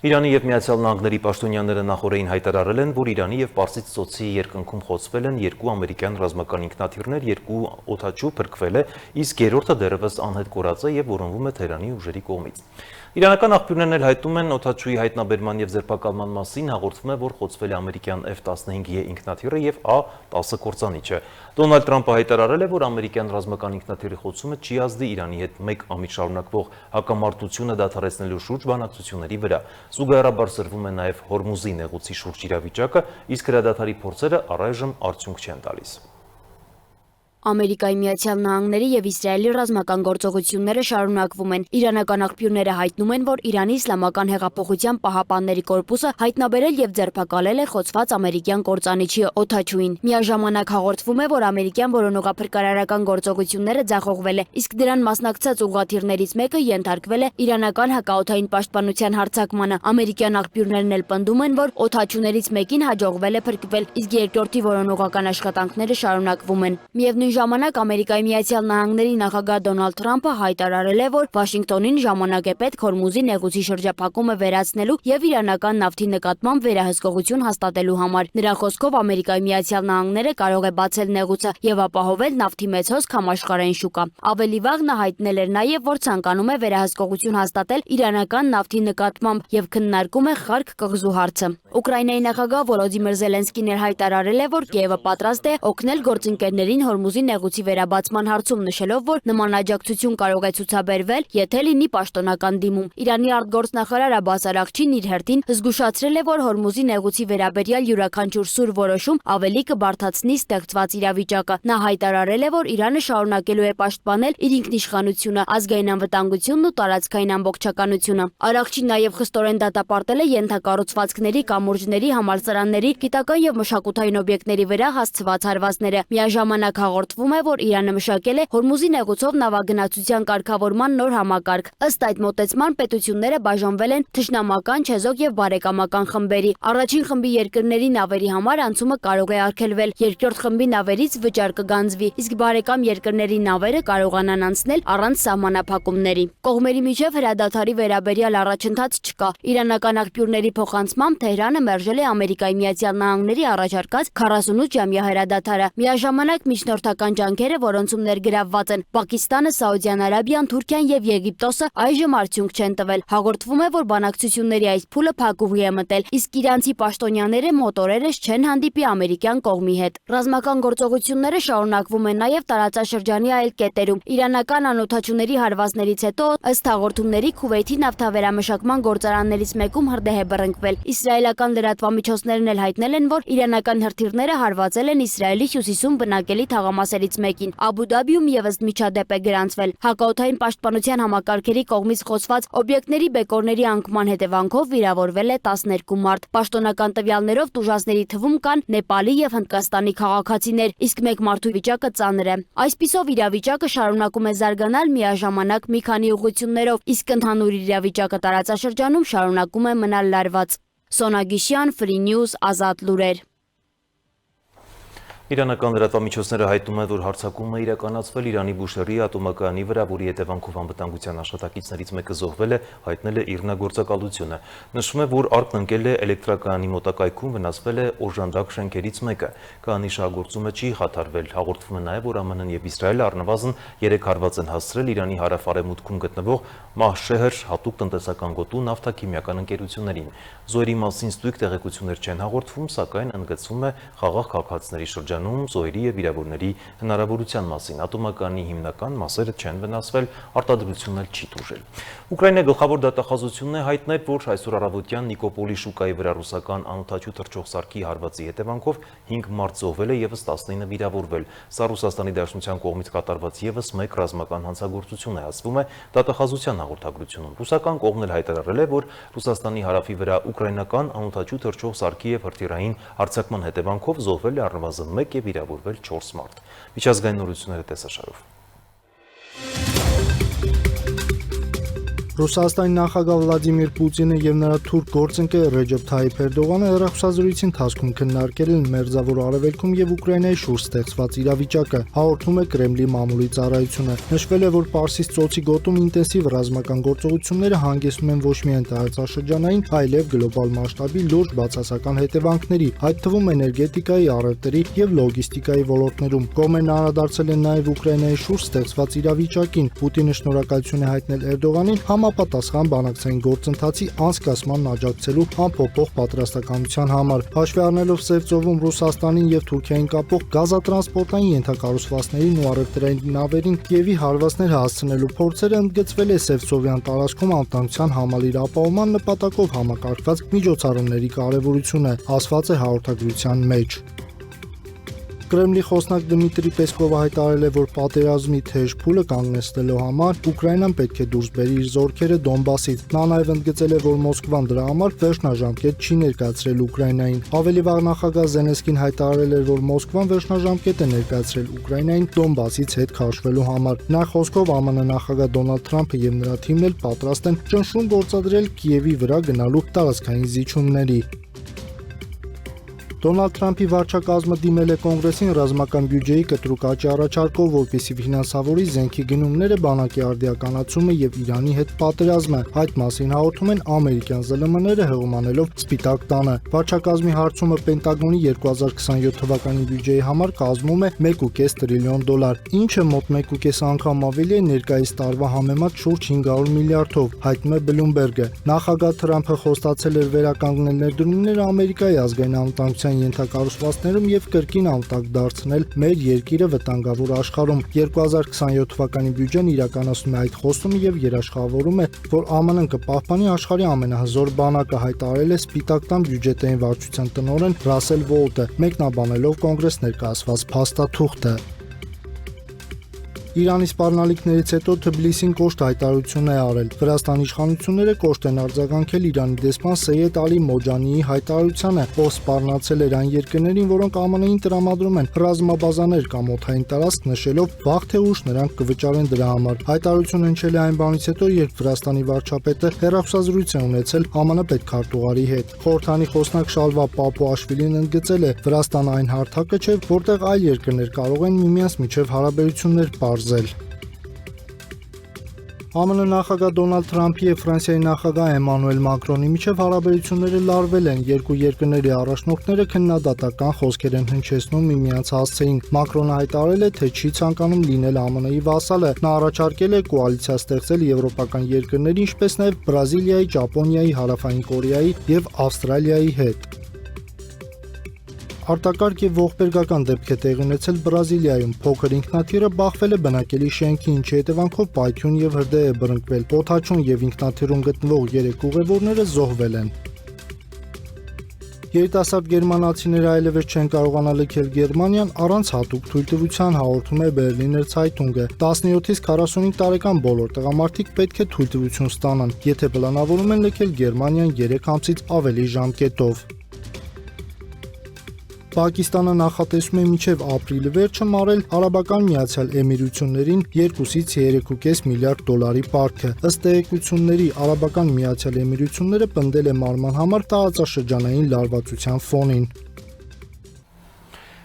Իրանի եւ Միացյալ Նահանգների պաշտոնյաները նախորդին հայտարարել են, որ Իրանի եւ Պարսից ծոցի երկնքում խոցվել են երկու ամերիկյան ռազմական ինքնաթիռներ, երկու օդաչու փրկվել է, իսկ երրորդը դեռևս անհետ կորած է եւ որոնվում է Թեհրանի ուժերի կողմից։ Իրանական աղբյուրներն էլ հայտնում են օդաչուի հայտնաբերման եւ ձերբակալման մասին, հաղորդվում է, որ խոցվել է ամերիկյան F-15E ինքնաթիռը եւ A-10 կործանիչը։ Դոնալդ Թրամփը հայտարարել է, որ ամերիկյան ռազմական ինքնաթիռի խոցումը չի ազդի Իրանի հետ մեկ ամիս շարունակվող հակամարտությունը դադարեցնելու շուրջ բանակցությունների վրա։ Զուգահեռաբար սրվում է նաեւ Հորմուզի նեղուցի շուրջ իրավիճակը, իսկ հրադադարի փորձերը առայժմ արդյունք չեն տալիս։ Ամերիկայի Միացյալ Նահանգների եւ Իսրայելի ռազմական գործողությունները շարունակվում են։ Իրանական աղբյուրները հայտնում են, որ Իրանի Իսլամական հեղափոխության պահապանների կորպուսը հայտնաբերել եւ ձերբակալել է խոցված ամերիկյան կործանիչի օդաչուին։ Միաժամանակ հաղորդվում է, որ ամերիկյան որոնողափրկարարական գործողությունները ձախողվել է, իսկ դրան մասնակցած ուղղաթիռներից մեկը ենթարկվել է իրանական հակաօդային պաշտպանության հարձակմանը։ Ամերիկյան աղբյուրներն էլ պնդում են, որ օդաչուներից մեկին հաջողվել է փրկվել, իսկ երկրորդի որոնողական աշխատանքները շարունակվում են։ Միևնույն ժամանակ Ամերիկայի Միացյալ Նահանգների նախագահ Դոնալդ Թրամփը հայտարարել է, որ Վաշինգտոնին ժամանակ է պետք Հորմուզի նեղուցի շրջափակումը վերացնելու եւ իրանական նավթի նկատմամբ վերահսկողություն հաստատելու համար։ Նրա խոսքով Ամերիկայի Միացյալ Նահանգները կարող է բացել նեղուցը եւ ապահովել նավթի մեծ հոսք համաշխարհային շուկա։ Ավելի վաղ նա հայտնել էր նաեւ, որ ցանկանում է վերահսկողություն հաստատել իրանական նավթի նկատմամբ եւ քննարկում է Խարկ կղզու հարցը։ Ուկրաինայի նախագահ Վոլոդիմիր Զելենսկին հայտարարել է, որ Կիևը պատրաստ է օգնել գործընկերներին Հորմուզի նեղուցի վերաբացման հարցում, նշելով, որ նման աջակցություն կարող է ցուցաբերվել, եթե լինի պաշտոնական դիմում։ Իրանի արտգործնախարար Աբբաս Արաղչին իր հերթին զգուշացրել է, որ Հորմուզի նեղուցի վերաբերյալ յուրաքանչյուր սուր որոշում ավելի կբարդացնի ստեղծված իրավիճակը։ Նա հայտարարել է, որ Իրանը շարունակելու է պաշտպանել իր ինքնիշխանությունը, ազգային անվտանգությունն ու տարածքային ամբողջականությունը։ Արաղչին նաև խստորեն դատապարտել է ենթակառուցվածքների, կամուրջների, համալսարանների, գիտական եւ մշակութային օբյեկտների վրա հասցված հարվածները։ Միաժամանակ հաղորդվում է, որ Իրանը մշակել է Հորմուզի նեղուցով նավագնացության կարգավորման նոր համակարգ։ Ըստ այդ մոտեցման պետությունները բաժանվել են թշնամական, չեզոք եւ բարեկամական խմբերի։ Առաջին խմբի երկրների նավերի համար անցումը կարող է արգելվել, երկրորդ խմբի նավերից վճար կգանձվի, իսկ բարեկամ երկրների նավերը կարողանան անցնել առանց սահմանափակումների։ Կողմերի միջև հրադադարի վերաբերյալ առաջընթաց չկա։ Իրանական աղբյուրների փոխանցմամբ Թեհրանը մերժել է Ամերիկայի Միացյալ Նահանգների առաջարկած 48-ժամյա հրադադարը։ Միաժամանակ միջնորդական ջանքերը, որոնցում ներգրավված են Պակիստանը, Սաուդյան Արաբիան, Թուրքիան եւ Եգիպտոսը, այժմ արդյունք չեն տվել։ Հաղորդվում է, որ բանակցությունների այս փուլը փակուղի է մտել, իսկ իրանցի պաշտոնյաները մոտորերս չեն հանդիպի ամերիկյան կողմի հետ։ Ռազմական գործողությունները շարունակվում են նաեւ տարածաշրջանի այլ կետերում։ Իրանական անօդաչուների հարվածներից հետո, ըստ հաղորդումների, Քուվեյթի նավթավերամշակման գործարաններից մեկում հրդեհ է բռնկվել։ Իսրայելական լրատվամիջոցներն էլ հայտնել են, որ իրանական հրթիռները հարվածել են Իսրայելի հյուսիսում բնակելի թաղամասերից մեկին։ Աբու Դաբիում եւս միջադեպ է գրանցվել։ Հակաօդային պաշտպանության համակարգերի կողմից խոցված օբյեկտների բեկորների անկման հետևանքով վիրավորվել է 12 մարդ։ Պաշտոնական տվյալներով տուժածների թվում կան Նեպալի եւ Հնդկաստանի քաղաքացիներ, իսկ մեկ մարդու վիճակը ծանր է։ Այսպիսով իրավիճակը շարունակում է զարգանալ միաժամանակ մի քանի ուղղություններով, իսկ ընդհանուր իրավիճակը տարածաշրջանում շարունակում է մնալ լարված։ Սոնա Գիշյան, Free News, Ազատ լուրեր։ Իրանական լրատվամիջոցները հայտնում են, որ հարձակումը իրականացվել Իրանի Բուշեհրի ատոմակայանի վրա, որի հետևանքով անվտանգության աշխատակիցներից մեկը զոհվել է, հայտնել է իռնագործակալությունը։ Նշվում է, որ արկն ընկել է էլեկտրակայանի մոտակայքում, վնասվել է օժանդակ շենքերից մեկը։ Կայանի շահագործումը չի խաթարվել։ Հաղորդվում է նաև, որ ԱՄՆ-ն եւ Իսրայելը առնվազն 3 հարված են հասցրել Իրանի հարավ-արևմուտքում գտնվող Մահշեհր հատուկ տնտեսական գոտու նավթաքիմիական ընկերություններին։ Զոհերի մասին ստույգ տեղեկություններ չեն հաղորդվում, սակայն ընդգծվում է խաղաղ քաղաքացիների շրջանում զոհերի եւ վիրավորների հնարավորության մասին։ Ատոմակայանի հիմնական մասերը չեն վնասվել, արտադրությունն էլ չի տուժել։ Ուկրաինայի գլխավոր դատախազությունն է հայտնել, որ այսօր առավոտյան Նիկոպոլի շուկայի վրա ռուսական անօդաչու թռչող սարքի հարվածի հետևանքով 5 մարդ զոհվել է եւս 19 վիրավորվել։ Սա Ռուսաստանի Դաշնության կողմից կատարված եւս մեկ ռազմական հանցագործություն է, ասվում է դատախազության հաղորդագրությունում։ Ռուսական կողմն էլ հայտարարել է, որ Ռուսաստանի հարավի վրա ուկրաինական անօդաչու թռչող սարքի եւ հրթիռային հարձակման հետևանքով զոհվել է առնվազն 1 եւ վիրավորվել 4 մարդ։ Միջազգային նորությունները տեսաշարով։ Ռուսաստանի նախագահ Վլադիմիր Պուտինը եւ նրա թուրք գործընկեր Ռեջեփ Թայիփ Էրդողանը հեռախոսազրույցի ընթացքում քննարկել են Մերձավոր Արևելքում եւ Ուկրաինայի շուրջ ստեղծված իրավիճակը, հաղորդում է Կրեմլի մամուլի ծառայությունը։ Նշվել է, որ Պարսից ծոցի գոտում ինտենսիվ ռազմական գործողությունները հանգեցնում են ոչ միայն տարածաշրջանային, այլև գլոբալ մասշտաբի լուրջ բացասական հետևանքների, այդ թվում էներգետիկայի, առևտրի եւ լոգիստիկայի ոլորտներում։ Կողմերն անդրադարձել են նաեւ Ուկրաինայի շուրջ ստեղծված իրավիճակին։ Պուտինը շնորհակալություն է հայտնել Էրդողանին համապատասխան բանակցային գործընթացի անցկացման աջակցելու անփոփոխ պատրաստակամության համար։ Հաշվի առնելով Սև ծովում Ռուսաստանին եւ Թուրքիային կապող գազատրանսպորտային ենթակառուցվածքներին ու առևտրային նավերին Կիևի հարվածներ հասցնելու փորձերը ընդգծվել է Սև ծովյան տարածքում անվտանգության համալիր ապահովման նպատակով համակարգված միջոցառումների կարևորությունը, ասված է հաղորդագրության մեջ։ Կրեմլի խոսնակ Դմիտրի Պեսկովը հայտարարել է, որ պատերազմի թեժ փուլը կանգնեցնելու համար Ուկրաինան պետք է դուրս բերի իր զորքերը Դոնբասից։ Նա նաև ընդգծել է, որ Մոսկվան դրա համար վերջնաժամկետ չի ներկայացրել Ուկրաինային։ Ավելի վաղ նախագահ Զելենսկին հայտարարել էր, որ Մոսկվան վերջնաժամկետ է ներկայացրել Ուկրաինային Դոնբասից հետ քաշվելու համար։ Նրա խոսքով ԱՄՆ նախագահ Դոնալդ Թրամփը եւ նրա թիմն էլ պատրաստ են ճնշում գործադրել Կիևի վրա գնալու տարածքային զիջումների։ Դոնալդ Թրամփի վարչակազմը դիմել է կոնգրեսին ռազմական բյուջեի կտրուկ աճի առաջարկով, որպեսզի ֆինանսավորի զենքի գնումները, բանակի արդիականացումը եւ Իրանի հետ պատերազմը։ Այդ մասին հաղորդում են ամերիկյան ԶԼՄ-ները հեղումանելով Սպիտակ տանը։ Վարչակազմի հարցումը Պենտագոնի 2027 թվականի բյուջեի համար կազմում է 1.5 տրիլիոն դոլար, ինչը մոտ 1.5 անգամ ավելի է ներկայիս տարվա համեմատ շուրջ 500 միլիարդով, հայտնում է Bloomberg-ը։ Նախագահ Թրամփը խոստացել էր վերականգնել ներդրումները Ամերիկայի ազգային անվտանգության ենթակառուցվածքներում եւ կրկին անվտանգ դարձնել մեր երկիրը վտանգավոր աշխարհում։ 2027 թվականի բյուջեն իրականացնում է այդ խոստումը եւ երաշխավորում է, որ ԱՄՆ-ն կպահպանի աշխարհի ամենահզոր բանակը, հայտարարել է Սպիտակ տան բյուջետային վարչության տնօրեն Ռասել Վոլտը, մեկնաբանելով կոնգրես ներկայացված փաստաթուղթը։ Իրանի սպառնալիքներից հետո Թբիլիսին կոշտ հայտարարություն է արել։ Վրաստանի իշխանությունները կոշտ են արձագանքել Իրանի դեսպան Սեյեդ Ալի Մոջանիի հայտարարությանը, ով սպառնացել էր այն երկրներին, որոնք ԱՄՆ-ին տրամադրում են ռազմաբազաներ կամ օդային տարածք, նշելով վաղ թե ուշ նրանք կվճարեն դրա համար։ Հայտարարությունը հնչել է այն բանից հետո, երբ Վրաստանի վարչապետը հեռախոսազրույց է ունեցել ԱՄՆ պետքարտուղարի հետ։ Խորհրդանի խոսնակ Շալվա Պապուաշվիլին ընդգծել է, Վրաստանը այն հարթակը չէ, որտեղ այլ երկրներ կարող են միմյանց միջև հարաբերություններ պարզել։ ԱՄՆ նախագահ Դոնալդ Թրամփի եւ Ֆրանսիայի նախագահ Էմանուել Մակրոնի միջև հարաբերությունները լարվել են։ Երկու երկրների առաջնորդները քննադատական խոսքեր են հնչեցնում միմյանց հասցեին։ Մակրոնը հայտարարել է, թե չի ցանկանում լինել ԱՄՆ-ի վասալը։ Նա առաջարկել է կոալիցիա ստեղծել եվրոպական երկրների, ինչպես նաեւ Բրազիլիայի, Ճապոնիայի, Հարավային Կորեայի եւ Ավստրալիայի հետ։ Արտակարգ եւ ողբերգական դեպք է տեղի ունեցել Բրազիլիայում։ Փոքր ինքնաթիռը բախվել է բնակելի շենքի, ինչի հետևանքով պայթյուն եւ հրդեհ է բռնկվել։ Օդաչուն եւ ինքնաթիռում գտնվող 3 ուղևորները զոհվել են։ Երիտասարդ գերմանացիները այլևս չեն կարողանա լքել Գերմանիան առանց հատուկ թույլտվության, հաղորդում է Berliner Zeitung-ը։ 17-ից 45 տարեկան բոլոր տղամարդիկ պետք է թույլտվություն ստանան, եթե պլանավորում են լքել Գերմանիան 3 ամսից ավելի ժամկետով։ Պակիստանը նախատեսում է մինչև ապրիլի վերջը մարել Արաբական Միացյալ Էմիրություններին 2-ից 3.5 միլիարդ դոլարի պարտքը։ Ըստ տեղեկությունների, Արաբական Միացյալ Էմիրությունները պնդել է մարման համար տարածաշրջանային լարվածության ֆոնին։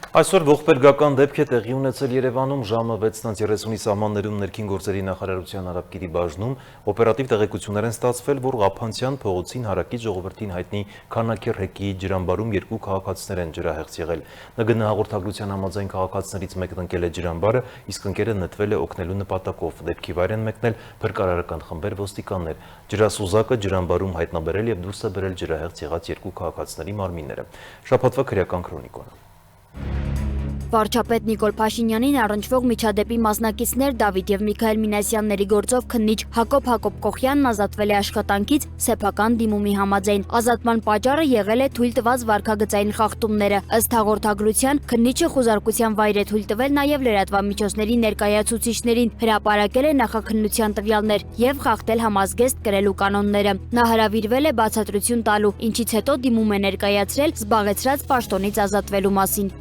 Այսօր ողբերգական դեպք է տեղի ունեցել Երևանում ժամը 6:30-ի սահմաններում ներքին գործերի նախարարության Արաբկիրի բաժնում օպերատիվ տեղեկություններ են ստացվել, որ Ղափանցյան փողոցին հարակից ժողովրդին հայտնի Քանաքեր հեկի ջրամբարում 2 քաղաքացիներ են ջրահեղձ եղել։ ՆԳՆ հաղորդագրության համաձայն քաղաքացիներից մեկն ընկել է ջրամբարը, իսկ ընկերը նետվել է օգնելու նպատակով։ Դեպքի վայր են մեկնել փրկարարական խմբեր, ոստիկաններ։ Ջրասուզակը ջրամբարում հայտնաբերել եւ դուրս է բերել ջրահեղձ եղած 2 քաղաքացիների մարմինները։ Շաբաթվա քրեական քրոնիկոն։ Վարչապետ Նիկոլ Փաշինյանին առնչվող միջադեպի մասնակիցներ Դավիթ եւ Միքայել Մինասյանների գործով քննիչ Հակոբ Կոքյանն ազատվել է աշխատանքից սեփական դիմումի համաձայն։ Ազատման պատճառը եղել է թույլ տված վարքագծային խախտումները։ Ըստ հաղորդագրության, քննիչը խոզարկության վայր է թույլ տվել նաեւ լրատվամիջոցների ներկայացուցիչներին, հրապարակել է նախաքննության տվյալներ եւ խախտել համազգեստ կրելու կանոնները։ Նա հրավիրվել է բացատրություն տալու, ինչից հետո դիմում է ներկայացրել զբաղեցրած պաշտոնից ազատվելու մասին։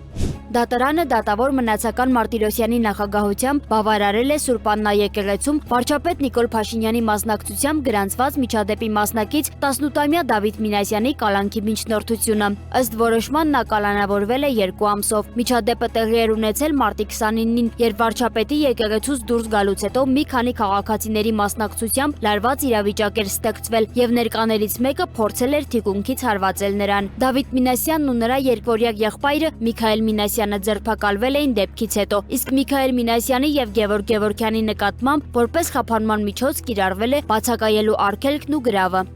Դատարանը դատավոր Մնացական Մարտիրոսյանի նախագահությամբ բավարարել է Սուրբ Աննա եկեղեցում վարչապետ Նիկոլ Փաշինյանի մասնակցությամբ գրանցված միջադեպի մասնակից 18-ամյա Դավիթ Մինասյանի կալանքի միջնորդությունը։ Ըստ որոշման նա կալանավորվել է 2 ամսով։ Միջադեպը տեղի էր ունեցել մարտի 29-ին, երբ վարչապետի եկեղեցուց դուրս գալուց հետո մի քանի քաղաքացիների մասնակցությամբ լարված իրավիճակ էր ստեղծվել եւ ներկաներից մեկը փորձել էր թիկունքից հարվածել նրան։ Դավիթ Մինասյանն ու նրա երկորյակ եղբայրը Միքայել Մինասյանը ձերբակալվել էին դեպքից հետո, իսկ Միքայել Մինասյանի եւ Գևորգ Գևորգյանի նկատմամբ որպես խափանման միջոց կիրառվել է բացակայելու արգելքն ու գրավը։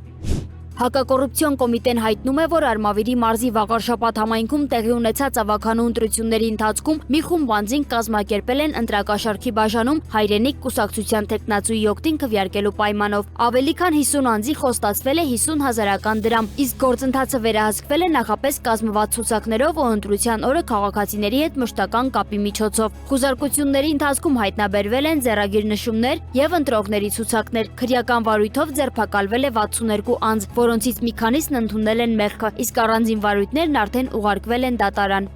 Հակակոռուպցիոն կոմիտեն հայտնում է, որ Արմավիրի մարզի Վաղարշապատ համայնքում տեղի ունեցած ավականու ընտրությունների ընթացքում մի խումբ անձինք կազմակերպել են ընտրակաշառքի բաժանում հայրենիք կուսակցության թեկնածուի օգտին քվեարկելու պայմանով։ Ավելի քան 50 անձի խոստացվել է 50,000 դրամ, իսկ գործընթացը վերահսկվել է նախապես կազմված ցուցակներով ու ընտրության օրը քաղաքացիների հետ մշտական կապի միջոցով։ Խուզարկությունների ընթացքում հայտնաբերվել են ձեռագիր նշումներ եւ ընտրողների ցուցակներ։ Քրեական վարույթով ձերբակալվել է 62 անձ, որոնցից մի քանիսն ընդունել են մեղքը, իսկ առանձին վարույթներն արդեն ուղարկվել են դատարան։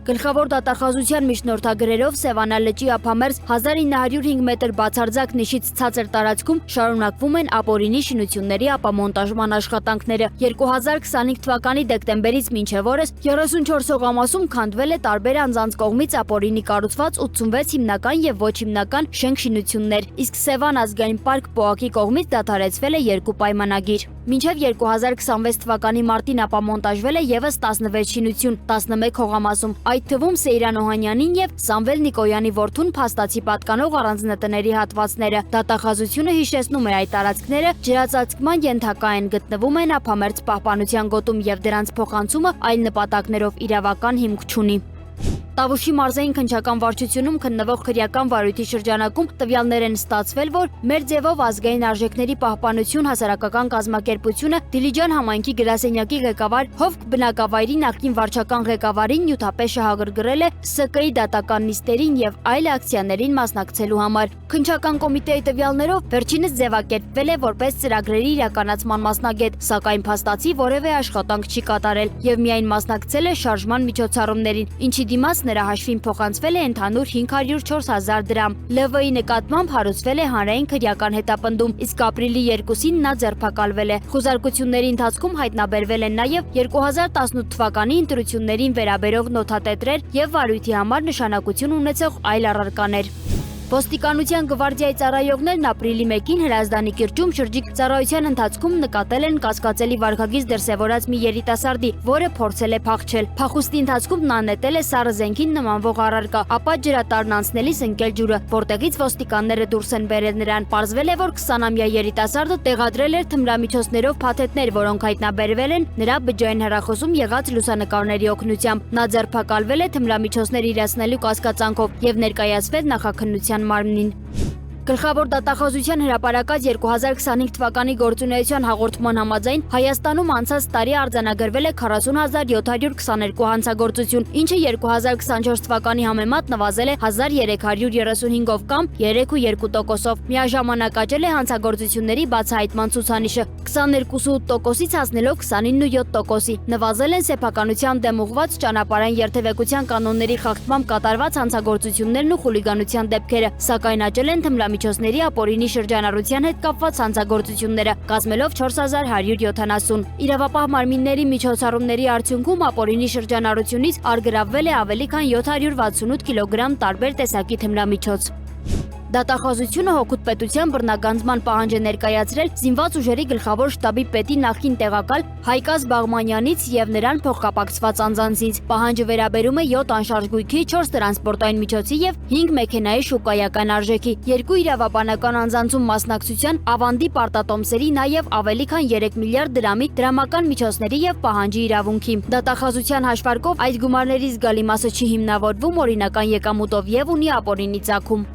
Գլխավոր դատախազության միջնորդագրերով Սևանա լճի ափամերձ 1905 մետր բացարձակ նիշից ցածր տարածքում շարունակվում են ապօրինի շինությունների ապամոնտաժման աշխատանքները։ 2025 թվականի դեկտեմբերից մինչև օրս 34 հողամասում քանդվել է տարբեր անձանց կողմից ապօրինի կառուցված 86 հիմնական եւ ոչ հիմնական շենք-շինություններ, իսկ Սևան ազգային պարկ ՊՕԱԿ-ի կողմից դադարեցվել է 2 պայմանագիր։ Մինչև 2026 թվականի մարտին ապամոնտաժվել է եւս 16 շինություն 11 հողամասում, այդ թվում Սեյրան Օհանյանին եւ Սամվել Նիկոյանի որդուն փաստացի պատկանող առանձնատների հատվածները։ Դատախազությունը հիշեցնում է, այդ տարածքները ջրածածկման ենթակա են, գտնվում են ափամերձ պահպանության գոտում եւ դրանց փոխանցումը այլ նպատակներով իրավական հիմք չունի։ Տավուշի մարզային քննչական վարչությունում քննվող քրեական վարույթի շրջանակում տվյալներ են ստացվել, որ մեր ձևով ազգային արժեքների պահպանություն հասարակական կազմակերպությունը Դիլիջան համայնքի գրասենյակի ղեկավար Հովք բնակավայրի նախկին վարչական ղեկավարին նյութապես շահագրգռել է ՍԿ-ի դատական նիստերին եւ այլ ակցիաներին մասնակցելու համար։ Քննչական կոմիտեի տվյալներով վերջինս ձևակերպվել է որպես ծրագրերի իրականացման մասնագետ, սակայն փաստացի որևէ աշխատանք չի կատարել եւ միայն մասնակցել է շարժման միջոցառումներին, ինչի դիմաց նրա հաշվին փոխանցվել է ընդհանուր 504,000 դրամ։ ԼՎ-ի նկատմամբ հարուցվել է հանրային քրեական հետապնդում, իսկ ապրիլի 2-ին նա ձերբակալվել է։ Խուզարկությունների ընթացքում հայտնաբերվել են նաև 2018 թվականի ընտրություններին վերաբերող նոթատետրեր եւ վարույթի համար նշանակություն ունեցող այլ առարկաներ։ Ոստիկանության գվարդիայի ծառայողներն ապրիլի 1-ին Հրազդանի կիրճում շրջիկ ծառայության ընթացքում նկատել են կասկածելի վարքագիծ դրսևորած մի երիտասարդի, որը փորձել է փախչել։ Փախուստի ընթացքում նա նետել է սառը զենքին նմանվող առարկա, ապա ջրատարն անցնելիս ընկել ջուրը, որտեղից ոստիկանները դուրս են բերել նրան։ Պարզվել է, որ 20-ամյա երիտասարդը տեղադրել էր թմրամիջոցներով փաթեթներ, որոնք հայտնաբերվել են նրա բջջային հեռախոսում եղած լուսանկարների օգնությամբ։ Նա ձերբակալվել է թմրամիջոցներ իրացնելու կասկածանքով եւ ներկայացվել նախաքննության մարմնին։ Գլխավոր դատախազության հրապարակած 2025 թվականի գործունեության հաղորդման համաձայն Հայաստանում անցած տարի արձանագրվել է 40,722 հանցագործություն, ինչը 2024 թվականի համեմատ նվազել է 1335-ով կամ 3,2%-ով։ Միաժամանակ աճել է հանցագործությունների բացահայտման ցուցանիշը 22,8%-ից հասնելով 29,7%-ի։ Նվազել են սեփականության դեմ ուղղված ճանապարհային երթևեկության կանոնների խախտմամբ կատարված հանցագործություններն ու խուլիգանության դեպքերը, սակայն աճել են թմրամիջոցների ապօրինի շրջանառության հետ կապված հանցագործությունները, կազմելով 4170։ Իրավապահ մարմինների միջոցառումների արդյունքում ապօրինի շրջանառությունից առգրավվել է ավելի քան 768 կիլոգրամ տարբեր տեսակի թմրամիջոց։ Դատախազությունը հօգուտ պետության բռնագանձման պահանջ է ներկայացրել զինված ուժերի գլխավոր շտաբի պետի նախկին տեղակալ Հայկազ Բաղմանյանից եւ նրան փոխկապակցված անձանցից։ Պահանջը վերաբերում է 7 անշարժ գույքի, 4 տրանսպորտային միջոցի եւ 5 մեքենայի շուկայական արժեքի, 2 իրավաբանական անձանցում մասնակցության, ավանդի պարտատոմսերի, նաեւ ավելի քան 3 միլիարդ դրամի դրամական միջոցների եւ պահանջի իրավունքի։ Դատախազության հաշվարկով այդ գումարների զգալի մասը չի հիմնավորվում օրինական եկամուտով եւ ունի ապօրինի ծագում։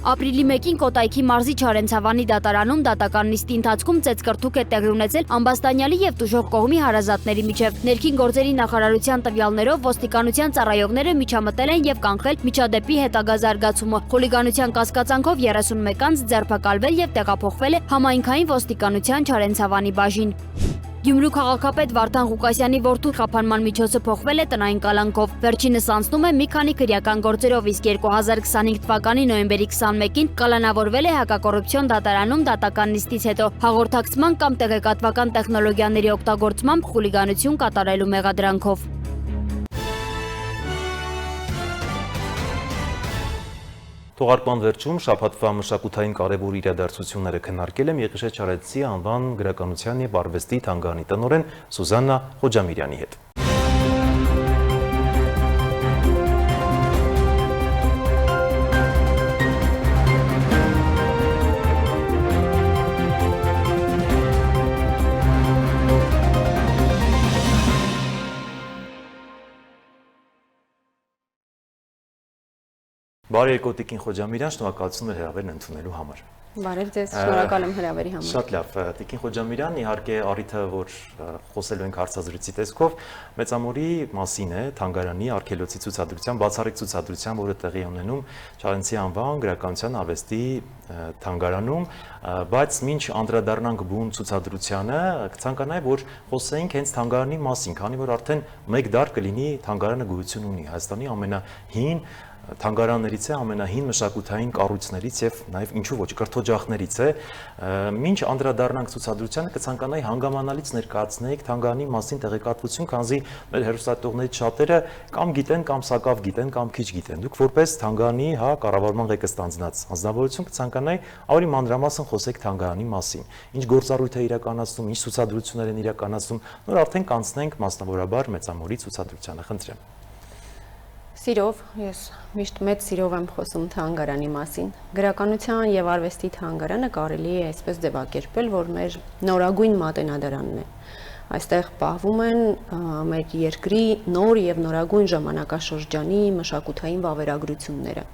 Ապրիլի 1-ին Կոտայքի մարզի Չարենցավանի դատարանում դատական նիստի ընթացքում ծեծկռթուք է տեղի ունեցել Ամբաստանյալի եւ տուժող կողմի հարազատների միջև։ Ներքին գործերի նախարարության տվյալներով ոստիկանության ծառայողները միջամտել են եւ կանխել միջադեպի հետագա զարգացումը։ Խուլիգանության կասկածանքով 31 անձ ձերբակալվել եւ տեղափոխվել է համայնքային ոստիկանության Չարենցավանի բաժին։ Գյումրու քաղաքապետ Վարդան Ղուկասյանի որդու խափանման միջոցը փոխվել է տնային կալանքով։ Վերջինս անցնում է մի քանի քրեական գործերով, իսկ 2025 թվականի նոյեմբերի 21-ին կալանավորվել է հակակոռուպցիոն դատարանում դատական նիստից հետո հաղորդակցման կամ տեղեկատվական տեխնոլոգիաների օգտագործմամբ խուլիգանություն կատարելու մեղադրանքով։ Թողարկման վերջում շաբաթվա մշակութային կարևոր իրադարձությունները քննարկել եմ Եղիշե Չարենցի անվան գրականության և արվեստի թանգարանի տնօրեն Սուզաննա Խոջամիրյանի հետ։ Բարի եկօ Տիկին Խոջամիրյան, շնորհակալություն հրավերն ընդունելու համար։ Բարև ձեզ, շնորհակալ եմ հրավերի համար։ Շատ լավ, Տիկին Խոջամիրյան, իհարկե առիթը, որ խոսելու ենք հարցազրույցի տեսքով, Մեծամորի մասին է, թանգարանի արգելոցի ցուցադրության, բացառիկ ցուցադրության, որը տեղի ունենում Չարենցի անվան գրականության արվեստի թանգարանում, բայց մինչ անդրադառնանք բուն ցուցադրությանը, կցանկանայի, որ խոսեինք հենց թանգարանի մասին, քանի որ արդեն 1 դար կլինի թանգարանը գոյություն ունի, Հայաստանի ամենահին թանգարաններից է, ամենահին մշակութային կառույցներից եւ նաեւ ինչու ոչ կրթօջախներից է։ Մինչ անդրադառնանք ցուցադրությանը, կցանկանայի հանգամանալից ներկայացնեիք թանգարանի մասին տեղեկատվություն, քանզի մեր հեռուստատողներից շատերը կամ գիտեն, կամ սակավ գիտեն, կամ քիչ գիտեն։ Դուք որպես թանգարանի, կառավարման ղեկստանձնած անձնավորություն կցանկանայի ավելի մանրամասն խոսեք թանգարանի մասին։ Ինչ գործառույթ է իրականացնում, ինչ ցուցադրություններ են իրականացնում, նոր արդեն կանցնենք մասնավորաբար Մեծամորի ցուցադրությանը, խնդրեմ։ Սիրով, ես միշտ մեծ սիրով եմ խոսում թանգարանի մասին։ Գրականության եւ արվեստի թանգարանը կարելի է այսպես ձևակերպել, որ մեր նորագույն մատենադարանն է։ Այստեղ պահվում են մեր երկրի նոր եւ նորագույն ժամանակաշրջանի մշակութային վավերագրությունները։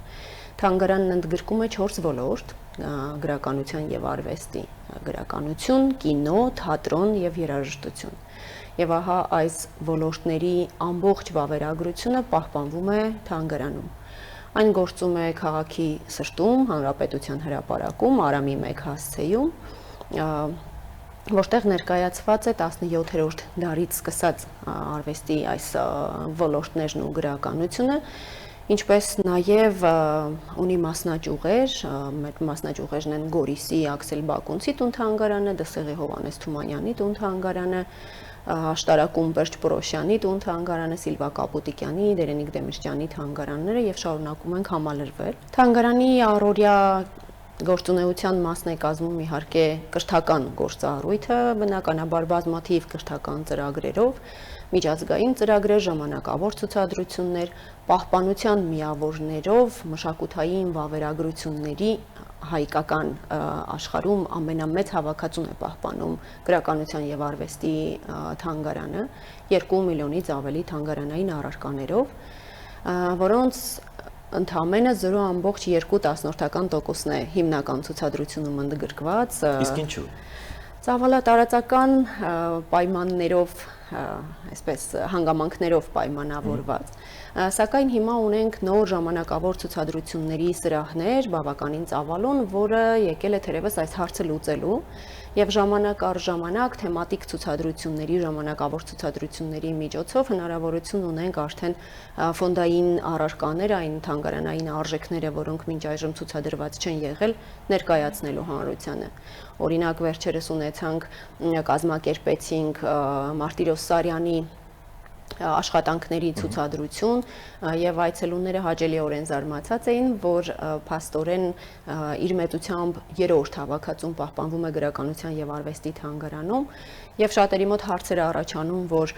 Թանգարանն ընդգրկում է 4 ոլորտ՝ գրականության եւ արվեստի, գրականություն, կինո, թատրոն եւ երաժշտություն։ Եվ ահա այս ոլորտների ամբողջ վավերագրությունը պահպանվում է թանգարանում։ Այն գործում է քաղաքի սրտում, հանրապետության հրապարակում, Արամի 1 հասցեում, որտեղ ներկայացված է 17-րդ դարից սկսած արվեստի այս ոլորտներն ու գրականությունը, ինչպես նաև ունի մասնաճյուղեր, մեր մասնաճյուղերն են Գորիսի Աքսել Բակունցի տուն-թանգարանը, Դսեղի Հովհաննես Թումանյանի տուն-թանգարանը, Աշտարակում Պերճ Պրոշյանի տուն-թանգարանը, Սիլվա Կապուտիկյանի, Դերենիկ Դեմիրճյանի թանգարանները եւ շարունակում ենք համալրվել։ Թանգարանի առօրյա գործունեության մասն է կազմում իհարկե կրթական գործառույթը, բնականաբար բազմաթիվ կրթական ծրագրերով, միջազգային ծրագրեր, ժամանակավոր ցուցադրություններ, պահպանության միավորներով, մշակութային վավերագրությունների հայկական աշխարհում ամենամեծ հավաքածուն է պահպանում գրականության եւ արվեստի թանգարանը 2 միլիոնից ավելի թանգարանային առարկաներով, որոնց ընդամենը 0.2% է հիմնական ցուցադրությունում ընդգրկված։ Իսկ ինչու՞։ Ծավալատարածական պայմաններով, այսպես հանգամանքներով պայմանավորված, սակայն հիմա ունենք նոր ժամանակավոր ցուցադրությունների սրահներ, բավականին ծավալուն, որը եկել է թերևս այս հարցը լուծելու եւ ժամանակ առ ժամանակ թեմատիկ ցուցադրությունների, ժամանակավոր ցուցադրությունների միջոցով հնարավորություն ունենք արդեն ֆոնդային առարկաներ, այն թանգարանային արժեքները, որոնք մինչ այժմ ցուցադրված չեն եղել, ներկայացնելու հանրությանը։ Օրինակ վերջերս ունեցանք կազմակերպեցինք Մարտիրոս Սարյանի աշխատանքների ցուցադրություն եւ այցելուները հաճելիորեն զարմացած էին, որ փաստորեն իր մեծությամբ 3-րդ հավաքածուն պահպանվում է գրականության եւ արվեստի թանգարանում եւ շատերի մոտ հարցեր առաջանում, որ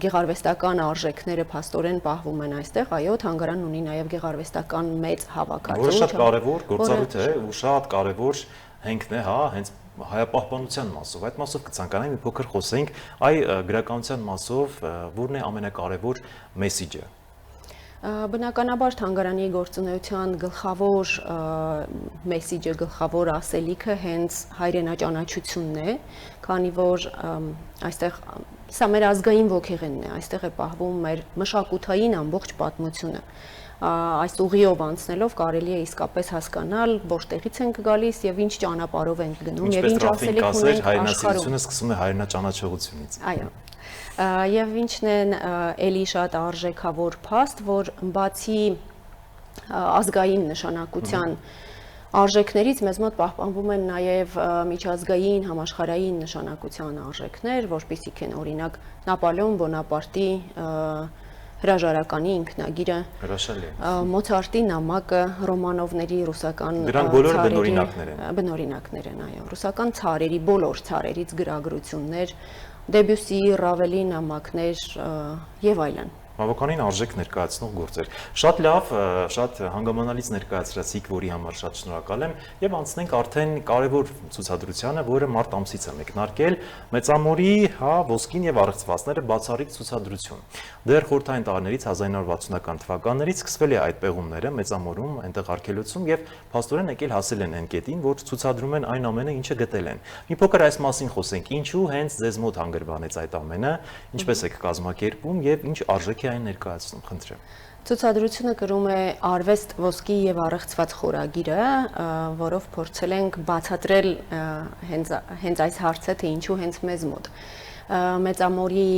գեղարվեստական արժեքները փաստորեն պահվում են այստեղ, այո, թանգարանն ունի նաեւ գեղարվեստական մեծ հավաքածու, որը շատ կարեւոր գործառույթ է ու շատ կարեւոր հենքն է, հենց հայապահպանության մասով, այդ մասով կցանկանայի մի փոքր խոսենք, այ գրականության մասով որն է ամենակարևոր մեսիջը։ Բնականաբար թանգարանի գործունեության գլխավոր մեսիջը, գլխավոր ասելիքը հենց հայրենաճանաչությունն է, քանի որ այստեղ սա մեր ազգային ոգեղենն է, այստեղ է պահվում մեր մշակութային ամբողջ պատմությունը։ Այս ուղիով անցնելով կարելի է իսկապես հասկանալ որտեղից ենք գալիս եւ ինչ ճանապարհով ենք գնում եւ ինչ ասելիք ունենք աշխարհում։ Հայրենասիրությունը սկսում է հայրենաճանաչողությունից։ Այո։ Եվ ինչն է էլի շատ արժեքավոր փաստ, որ բացի ազգային նշանակության արժեքներից մեզ մոտ պահպանվում են նաև միջազգային համաշխարհային նշանակության արժեքներ, որպիսիք են օրինակ Նապոլեոն Բոնապարտի հրաժարականի ինքնագիրը, Մոցարտի նամակը, Ռոմանովների ռուսական դրանք բոլորը բնօրինակներ են, այո, ռուսական ցարերի բոլոր ցարերից գրագրություններ, Դեբյուսի, Ռավելի նամակներ եւ այլն։ Բավականին արժեք ներկայացնող գործեր։ Շատ լավ, շատ հանգամանալից ներկայացրեցիք, որի համար շատ շնորհակալ եմ, եւ անցնենք արդեն կարևոր ցուցադրությանը, որը մարտ ամսից է մեկնարկել, Մեծամորի, ոսկին եւ առեղծվածները բացառիկ ցուցադրություն։ Դեռ խորհրդային տարիներից 1960-ական թվականներից սկսվել է այդ պեղումները Մեծամորում, այնտեղ արգելոցում եւ փաստորեն եկել հասել են այն կետին, որ ցուցադրում են այն ամենը, ինչը գտել են։ Մի փոքր այս մասին խոսենք, ինչու հենց ձեզ մոտ հանգրվանեց այդ ամենը, ինչպես եք կազմակերպում եւ ինչ արժեք այն ներկայացնում, խնդրեմ։ Ցուցադրությունը կրում է արվեստ ոսկի եւ առեղծված խորագիրը, որով փորձել ենք բացատրել հենց այս հարցը, թե ինչու հենց մեզ մոտ։ Մեծամորի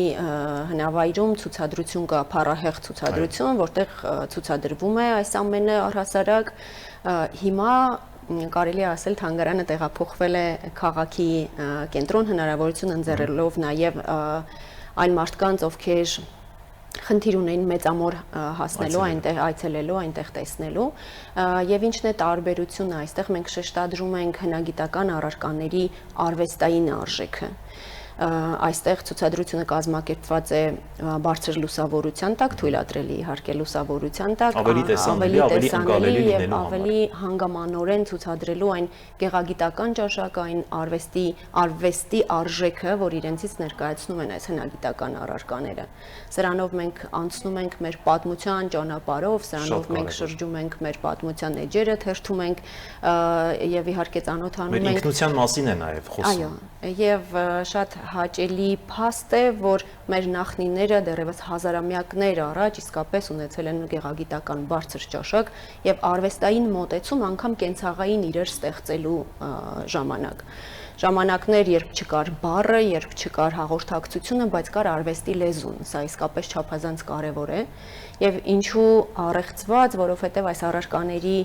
հնավայրում ցուցադրություն կա, փառահեղ ցուցադրություն, որտեղ ցուցադրվում է այս ամենը առհասարակ։ Հիմա կարելի է ասել թանգարանը տեղափոխվել է քաղաքի կենտրոն, հնարավորություն ընձեռելով նաեւ այն մարդկանց, ովքեր խնդիր ունեն Մեծամոր հասնելու, այնտեղ այցելելու, այնտեղ տեսնելու, եւ ինչն է տարբերությունը, այստեղ մենք շեշտադրում ենք հնագիտական առարկաների արվեստային արժեքը։ Այստեղ ցուցադրությունը կազմակերպված է բարձր լուսավորության տակ, թույլատրելի իհարկե լուսավորության տակ, ավելի տեսանելի եւ ավելի հանգամանորեն ցուցադրելու այն գեղագիտական ճաշակը, այն արվեստի արժեքը, որ իրենցից ներկայացնում են այս հնագիտական առարկաները։ Սրանով մենք անցնում ենք մեր պատմության ճանապարհով, սրանով մենք շրջում ենք մեր պատմության էջերը, թերթում ենք եւ իհարկե ծանոթանում ենք։ Մեր ինքնության մասին է նաեւ խոսում։ Այո, եւ շատ հաճելի փաստ է, որ մեր նախնիները դեռևս հազարամյակներ առաջ իսկապես ունեցել են գեղագիտական բարձր ճաշակ եւ արվեստային մոտեցում անգամ կենցաղային իրեր ստեղծելու ժամանակ։ Ժամանակներ, երբ չկար բառը, երբ չկար հաղորդակցությունը, բայց կար արվեստի լեզուն, սա իսկապես չափազանց կարևոր է, եւ ինչու առեղծված, որովհետեւ այս առարկաների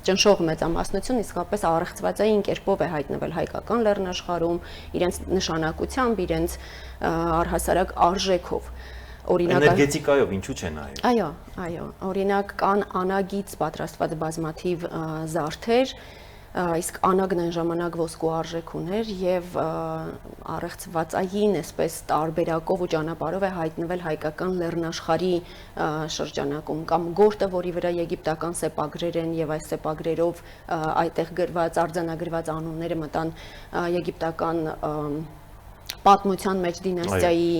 ճնշող մեծամասնություն իսկապես առեղծվածային կերպով է հայտնվել հայկական լեռնաշխարհում, իրենց նշանակությամբ, իրենց առհասարակ արժեքով։ Էներգետիկայով ինչու՞ չէ նաեւ։ Այո, օրինակ կան անագից պատրաստված բազմաթիվ զարդեր, իսկ անագն այն ժամանակ ոսկու արժեք ուներ եւ առեղծվածային այսպես տարբերակով ու ճանապարհով է հայտնվել հայկական լեռնաշխարհի շրջանակում կամ գորտը, որի վրա եգիպտական սեպագրեր են եւ այս սեպագրերով այդտեղ գրված արձանագրված անունները մտան եգիպտական պատմության մեջ դինաստիայի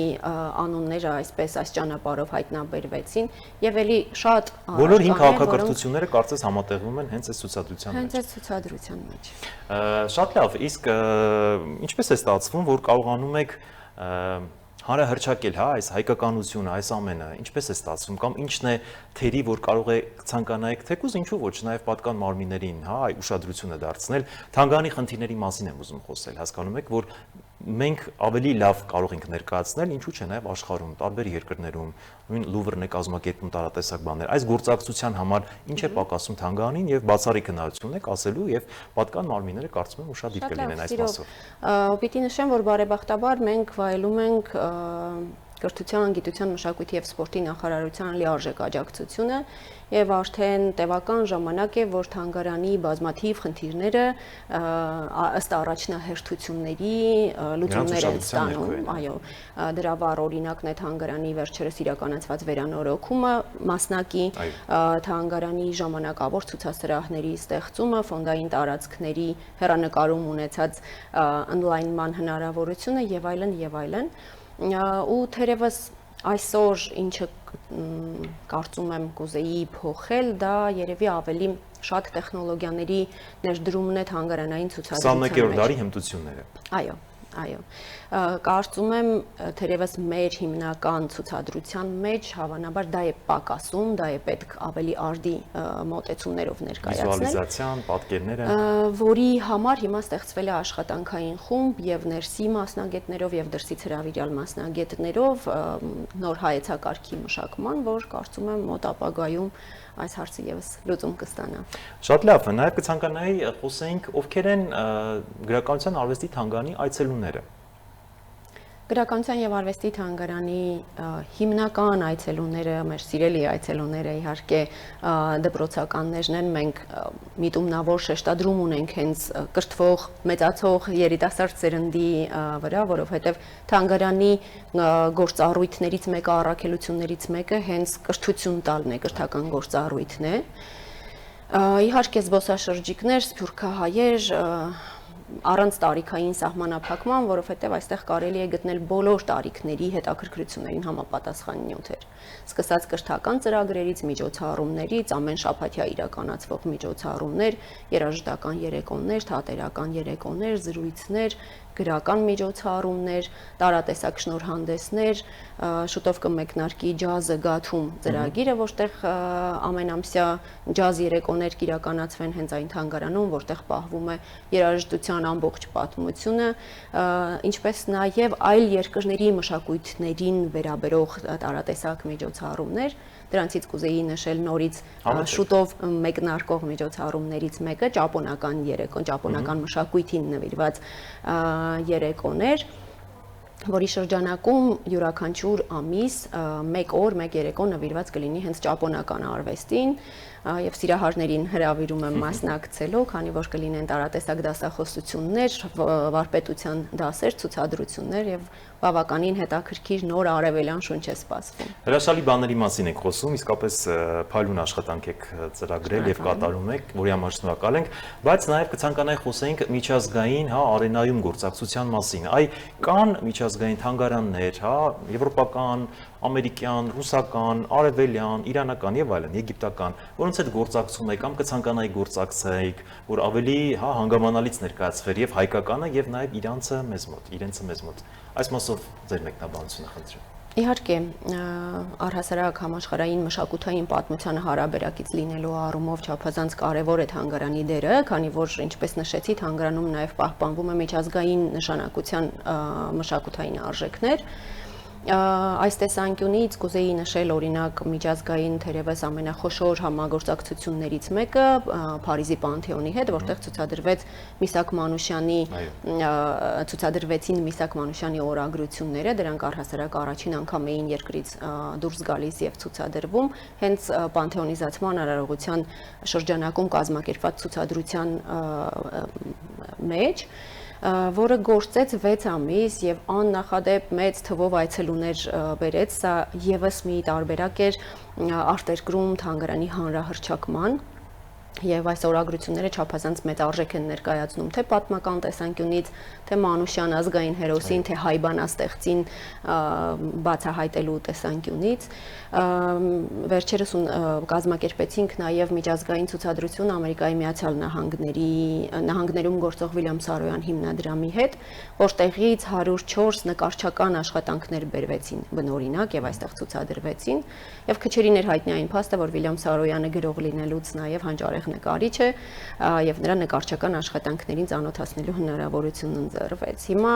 անունները այսպես այս ճանապարհով հայտնաբերվեցին եւ էլի շատ բոլոր հին քաղաքակրթությունները կարծես համատեղվում են հենց այս ցուցադրության մեջ։ Հենց այս ցուցադրության մեջ։ Շատ լավ, իսկ ինչպես է ստացվում, որ կարողանում եք հանրահրճակել, այս հայկականությունը, այս ամենը, ինչպես է ստացվում կամ ինչն է թերի, որ կարող է ցանկանայիք թեկուզ ինչու ոչ, նաև պատկան մարմիններին, այ ուշադրությունը դարձնել, թանգարանի խնդիրների մասին եմ ուզում խոսել, հասկանում եք, որ մենք ավելի լավ կարող ենք ներկայացնել, ինչու՞ չէ նաև աշխարհում, տարբեր երկրներում, նույն Լուվրն է կազմակերպում տարատեսակ բաներ։ Այս գործակցության համար ինչ է պակասում թանգարանին եւ բացառիկ հնարավորություն եք ասելու եւ պատկան մարմինները կարծում եմ ուշադիր կլինեն այս մասով։ Պիտի նշեմ, որ բարեբախտաբար մենք վայելում ենք Կրթության, գիտության, մշակույթի եւ սպորտի նախարարության լիարժեք աջակցությունը եւ արդեն տևական ժամանակ է, որ թանգարանի բազմաթիվ խնդիրները ըստ առաջնահերթությունների լուծումներ են ստանում, այո, դրա վառ օրինակն է թանգարանի վերջերս իրականացված վերանորոգումը, մասնակի թանգարանի ժամանակավոր ցուցասրահների ստեղծումը, ֆոնդային տարածքների հեռանկարում ունեցած ընդլայնման հնարավորությունը եւ այլն եւ այլն։ Ու թերևս Այսօր ինչը կարծում եմ կուզեի փոխել, դա երևի ավելի շատ տեխնոլոգիաների ներդրումն է թանգարանային ցուցադրության մեջ։ 21-րդ դարի հմտությունները։ Այո, կարծում եմ թերևս մեր հիմնական ցուցադրության մեջ հավանաբար դա է պակասում, դա է պետք ավելի արդի մոտեցումներով ներկայացնել։ Վիզուալիզացիան, պատկերները, որի համար հիմա ստեղծվել է աշխատանքային խումբ եւ ներսի մասնագետներով եւ դրսից հրավիրյալ մասնագետներով նոր հայեցակարգի մշակման, որ կարծում եմ մոտ ապագայում այս հարցը եւս լուծում կստանա։ Շատ լավ, նաև կցանկանայի խոսենք ովքեր են գրականության արվեստի թանգարանի այցելուները։ Գրականության եւ արվեստի թանգարանի հիմնական այցելուները, մեր սիրելի այցելուները իհարկե դպրոցականներն են, մենք միտումնավոր շեշտադրում ունենք հենց կրթվող, մեծացող երիտասարդ սերնդի վրա, որովհետեւ թանգարանի գործառույթներից մեկը, առաքելություններից մեկը հենց կրթություն տալն է, կրթական գործառույթն է։ Իհարկե զբոսաշրջիկներ, սփյուռքահայեր առանց տարիքային սահմանափակման, որովհետև այստեղ կարելի է գտնել բոլոր տարիքների հետաքրքրություններին համապատասխան նյութեր։ Սկսած կրթական ծրագրերից, միջոցառումներից, ամեն շաբաթյա իրականացվող միջոցառումներ, երաժշտական երեկոներ, թատերական երեկոներ, զրույցներ, գրական միջոցառումներ, տարատեսակ շնորհանդեսներ, շուտով կմեկնարկի ջազը գաթում ծրագիրը, որտեղ ամենամսյա ջազ երեկոներ կիրականացվեն հենց այն թանգարանում, որտեղ պահվում է երաժշտության ամբողջ պատմությունը, ինչպես նաև այլ երկրների մշակույթներին վերաբերող տարատեսակ միջոցառումներ, դրանցից կուզեի նշել նորից շուտով մեկնարկող միջոցառումներից մեկը ճապոնական երեկոն, ճապոնական մշակույթին նվիրված երեկոներ, որի շրջանակում յուրաքանչյուր ամիս մեկ օր, մեկ երեկո նվիրված կլինի հենց ճապոնական արվեստին եւ սիրահարներին հրավիրում եմ մասնակցելու, քանի որ կլինեն տարատեսակ դասախոսություններ, վարպետության դասեր, ցուցադրություններ եւ բավականին հետաքրքիր նոր արևելյան շունչ է սպասվում։ Հրաշալի բաների մասին եք խոսում, իսկապես փայլուն աշխատանք եք ծրագրել եւ կատարում եք, որի համար շնորհակալ ենք, բայց նաեւ կցանկանայի խոսենք միջազգային, արենայում գործակցության մասին։ Կան միջազգային թանգարաններ, եվրոպական, ամերիկյան, ռուսական, արևելյան, իրանական եւ այլն, եգիպտական, որոնց հետ գործակցում եք կամ կցանկանայի գործակցեիք, որ ավելի հանգամանալից ներկայացվեր եւ հայկականը եւ նաեւ իրենցը մեզ մոտ։ Այս մասով ձեր մեկնաբանությունը խնդրեմ։ Իհարկե, առհասարակ համաշխարհային մշակութային պատմությանը հարաբերակից լինելու առումով չափազանց կարևոր է թանգարանի դերը, քանի որ ինչպես նշեցի, թանգարանում նաև պահպանվում է միջազգային նշանակության մշակութային արժեքներ։ Այս տեսանկյունից կուզեի նշել օրինակ միջազգային թերևս ամենախոշոր համագործակցություններից մեկը Փարիզի Պանթեոնի հետ, որտեղ ցուցադրվեցին Միսակ Մանուշյանի օրագրությունները, դրանք առհասարակ առաջին անգամ էին երկրից դուրս գալիս եւ ցուցադրվում, հենց պանթեոնիզացման արարողության շրջանակում կազմակերպված ցուցադրության մեջ, որը գործեց 6 ամիս եւ աննախադեպ մեծ թվով այցելուներ բերեց, սա եւս մի տարբերակ էր արտերկրում թանգարանի հանրահռչակման եւ այս օրագրությունները չափազանց մեծ արժեք են ներկայացնում թե պատմական տեսանկյունից, թե Մանուշյան ազգային հերոսին, թե հայ բանաստեղծին բացահայտելու տեսանկյունից։ Վերջերս կազմակերպեցինք նաեւ միջազգային ցուցադրություն Ամերիկայի Միացյալ Նահանգներում գործող Վիլյամ Սարոյան հիմնադրամի հետ, որտեղից 104 նկարչական աշխատանքներ բերվեցին բնօրինակ եւ այստեղ ցուցադրվեցին եւ քչերին էր հայտնի այն փաստը, որ Վիլյամ Սարոյանը գրող լինելուց նաեւ հանճարեղ նկարիչ է եւ նրա նկարչական աշխատանքներին ծանոթացնելու հնարավորություն ընձեռվեց։ Հիմա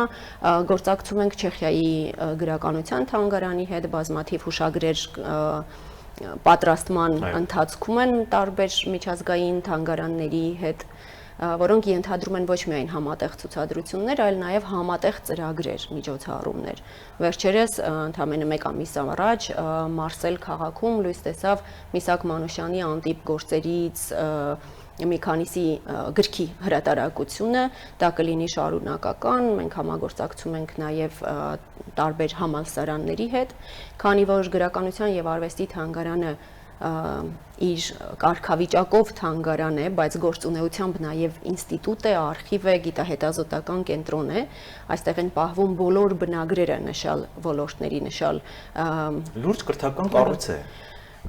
գործակցում ենք Չեխիայի գրականության թանգարանի հետ, բազմաթիվ հուշագրեր պատրաստման ընթացքում են տարբեր միջազգային թանգարանների հետ, որոնք ենթադրում են ոչ միայն համատեղ ցուցադրություններ, այլ նաև համատեղ ծրագրեր, միջոցառումներ։ Վերջերս ընդամենը 1 ամիս առաջ Մարսել քաղաքում լույս տեսավ Միսակ Մանուշյանի անտիպ գործերից մի քանիսի գրքի հրատարակությունը, դա կլինի շարունակական, մենք համագործակցում ենք նաև տարբեր համալսարանների հետ, քանի որ գրականության եւ արվեստի թանգարանը իր կարգավիճակով թանգարան է, բայց գործունեությամբ նաև ինստիտուտ է, արխիվ է, գիտահետազոտական կենտրոն է։ Այստեղ են պահվում բոլոր բնագրերը նշալ ոլորտների, նշալ լուրջ կրթական կառույց է։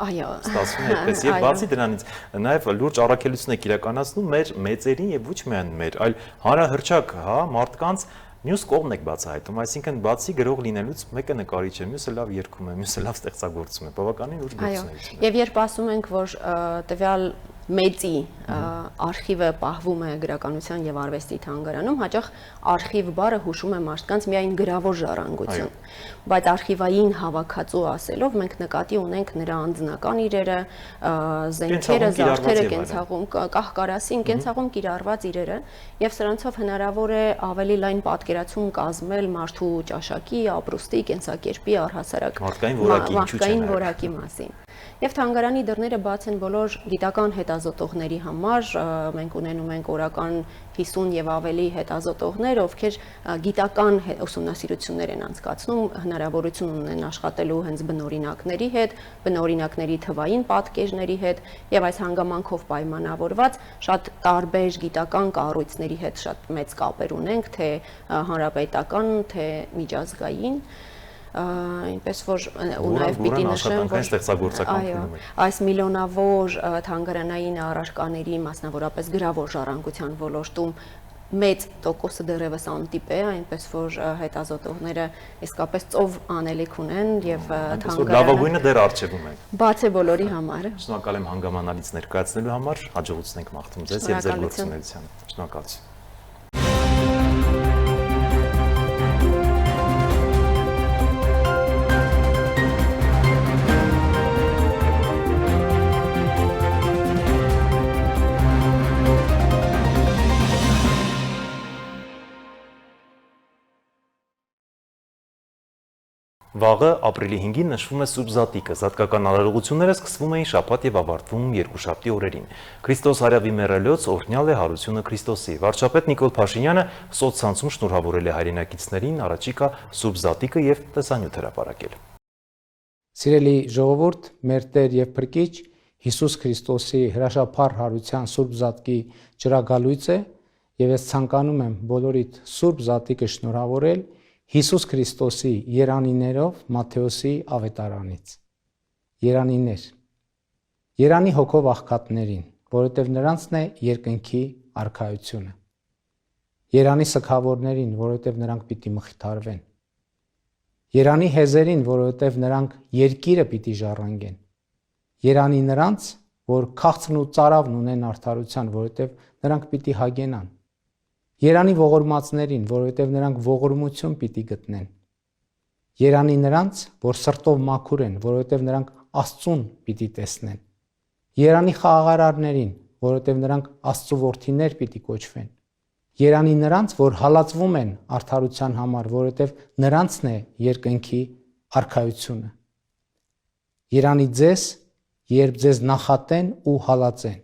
Այո, ստացվում է այդպես եւ բացի դրանից նաև լուրջ առաքելություն եք իրականացնում մեր մեծերին եւ ոչ միայն մեր, այլ հանրահրճակ, հա, մարդկանց մյուս կողմն եք բացահայտում, այսինքն բացի գրող լինելուց մեկը նկարիչ է, մյուսը լավ երգում է, մյուսը լավ ստեղծագործում է, բավականին լուրջ գործունեություն է։ Եվ երբ ասում ենք, որ տվյալ մեծի արխիվը պահվում է գրականության եւ արվեստի թանգարանում, հաճախ արխիվ բառը հուշում է մարդկանց միայն գրավոր ժառանգություն, բայց արխիվային հավաքածու ասելով մենք նկատի ունենք նրա անձնական իրերը, զենքերը, զարդերը, կենցաղում, կահկարասին, կենցաղում կիրառված իրերը, եւ սրանցով հնարավոր է ավելի լայն պատկերացում կազմել մարդու ճաշակի, ապրուստի, կենսակերպի առհասարակ մարդկային որակի մասին։ Եվ թանգարանի դռները բաց են բոլոր գիտական հետազոտողների համար, մենք ունենում ենք օրական 50 եւ ավելի հետազոտողներ, ովքեր գիտական ուսումնասիրություններ են անցկացնում, հնարավորություն ունեն աշխատելու հենց բնօրինակների հետ, բնօրինակների թվային պատկերների հետ եւ այս հանգամանքով պայմանավորված շատ տարբեր գիտական կառույցների հետ շատ մեծ կապեր ունենք, թե հանրապետական, թե միջազգային, այնպես որ ու նաև պիտի նշեմ, որ այս միլիոնավոր թանգարանային առարկաների, մասնավորապես գրավոր ժառանգության ոլորտում մեծ տոկոսը դեռևս անտիպ է, այնպես որ հետազոտողները իսկապես ծով անելիք ունեն եւ թանգարանը լավագույնը դեռ արժևում է։ Բաց է բոլորի համար։ Շնորհակալ եմ հանգամանալից ներկայացնելու համար, հաջողություն եք մաղթում ձեզ եւ ձեր գործունեությանը։ Շնորհակալություն։ Վաղը ապրիլի 5-ին նշվում է Սուրբ Զատիկը, զատկական արարողությունները սկսվում էին շաբաթ եւ ավարտվում երկուշաբթի օրերին։ Քրիստոս հարավի մեռելոց օրհնյալ է հարությունը Քրիստոսի։ Վարչապետ Նիկոլ Փաշինյանը սոցցանցում շնորհավորել է հայրենակիցներին առաջիկա Սուրբ Զատիկը եւ տեսանյութ հրապարակել։ Սիրելի ժողովուրդ, մեր Տեր եւ Փրկիչ Հիսուս Քրիստոսի հրաշափառ հարության Սուրբ Զատկի ճրագալույց է եւ ես ցանկանում եմ բոլորիդ Սուրբ Զատիկը շնորհավորել Հիսուս Քրիստոսի երանիներով Մատթեոսի ավետարանից։ Երանիներ։ Երանի հոգով աղքատներին, որովհետև նրանցն է երկնքի արքայությունը։ Երանի սգավորներին, որովհետև նրանք պիտի մխիթարվեն։ Երանի հեզերին, որովհետև նրանք երկիրը պիտի ժառանգեն։ Երանի նրանց, որ քաղցրն ու ծարավն ունեն արդարության, որովհետև նրանք պիտի հագենան։ Երանի ողորմածներին, որովհետև նրանք ողորմություն պիտի գտնեն։ Երանի նրանց, որ սրտով մաքուր են, որովհետև նրանք Աստծուն պիտի տեսնեն։ Երանի խաղաղարարներին, որովհետև նրանք Աստծու որդիներ պիտի կոչվեն։ Երանի նրանց, որ հալածվում են արդարության համար, որովհետև նրանցն է երկնքի արքայությունը։ Երանի ձեզ, երբ ձեզ նախատեն ու հալածեն,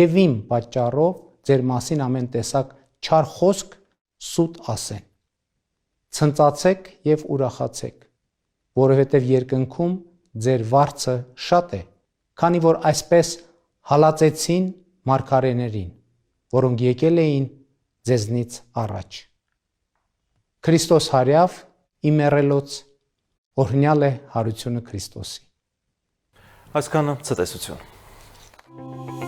եւ իմ պատճառով ձեր մասին ամեն տեսակ չար խոսք սուտ ասեն։ Ցնծացեք եւ ուրախացեք, որովհետեւ երկնքում ձեր վարձը շատ է, քանի որ այսպես հալածեցին մարգարեներին, որոնք եկել էին ձեզնից առաջ։ Քրիստոս հարյավ իմերելոց օրհնյալ է հարությունը Քրիստոսի։ Այսքանը ցտեսություն։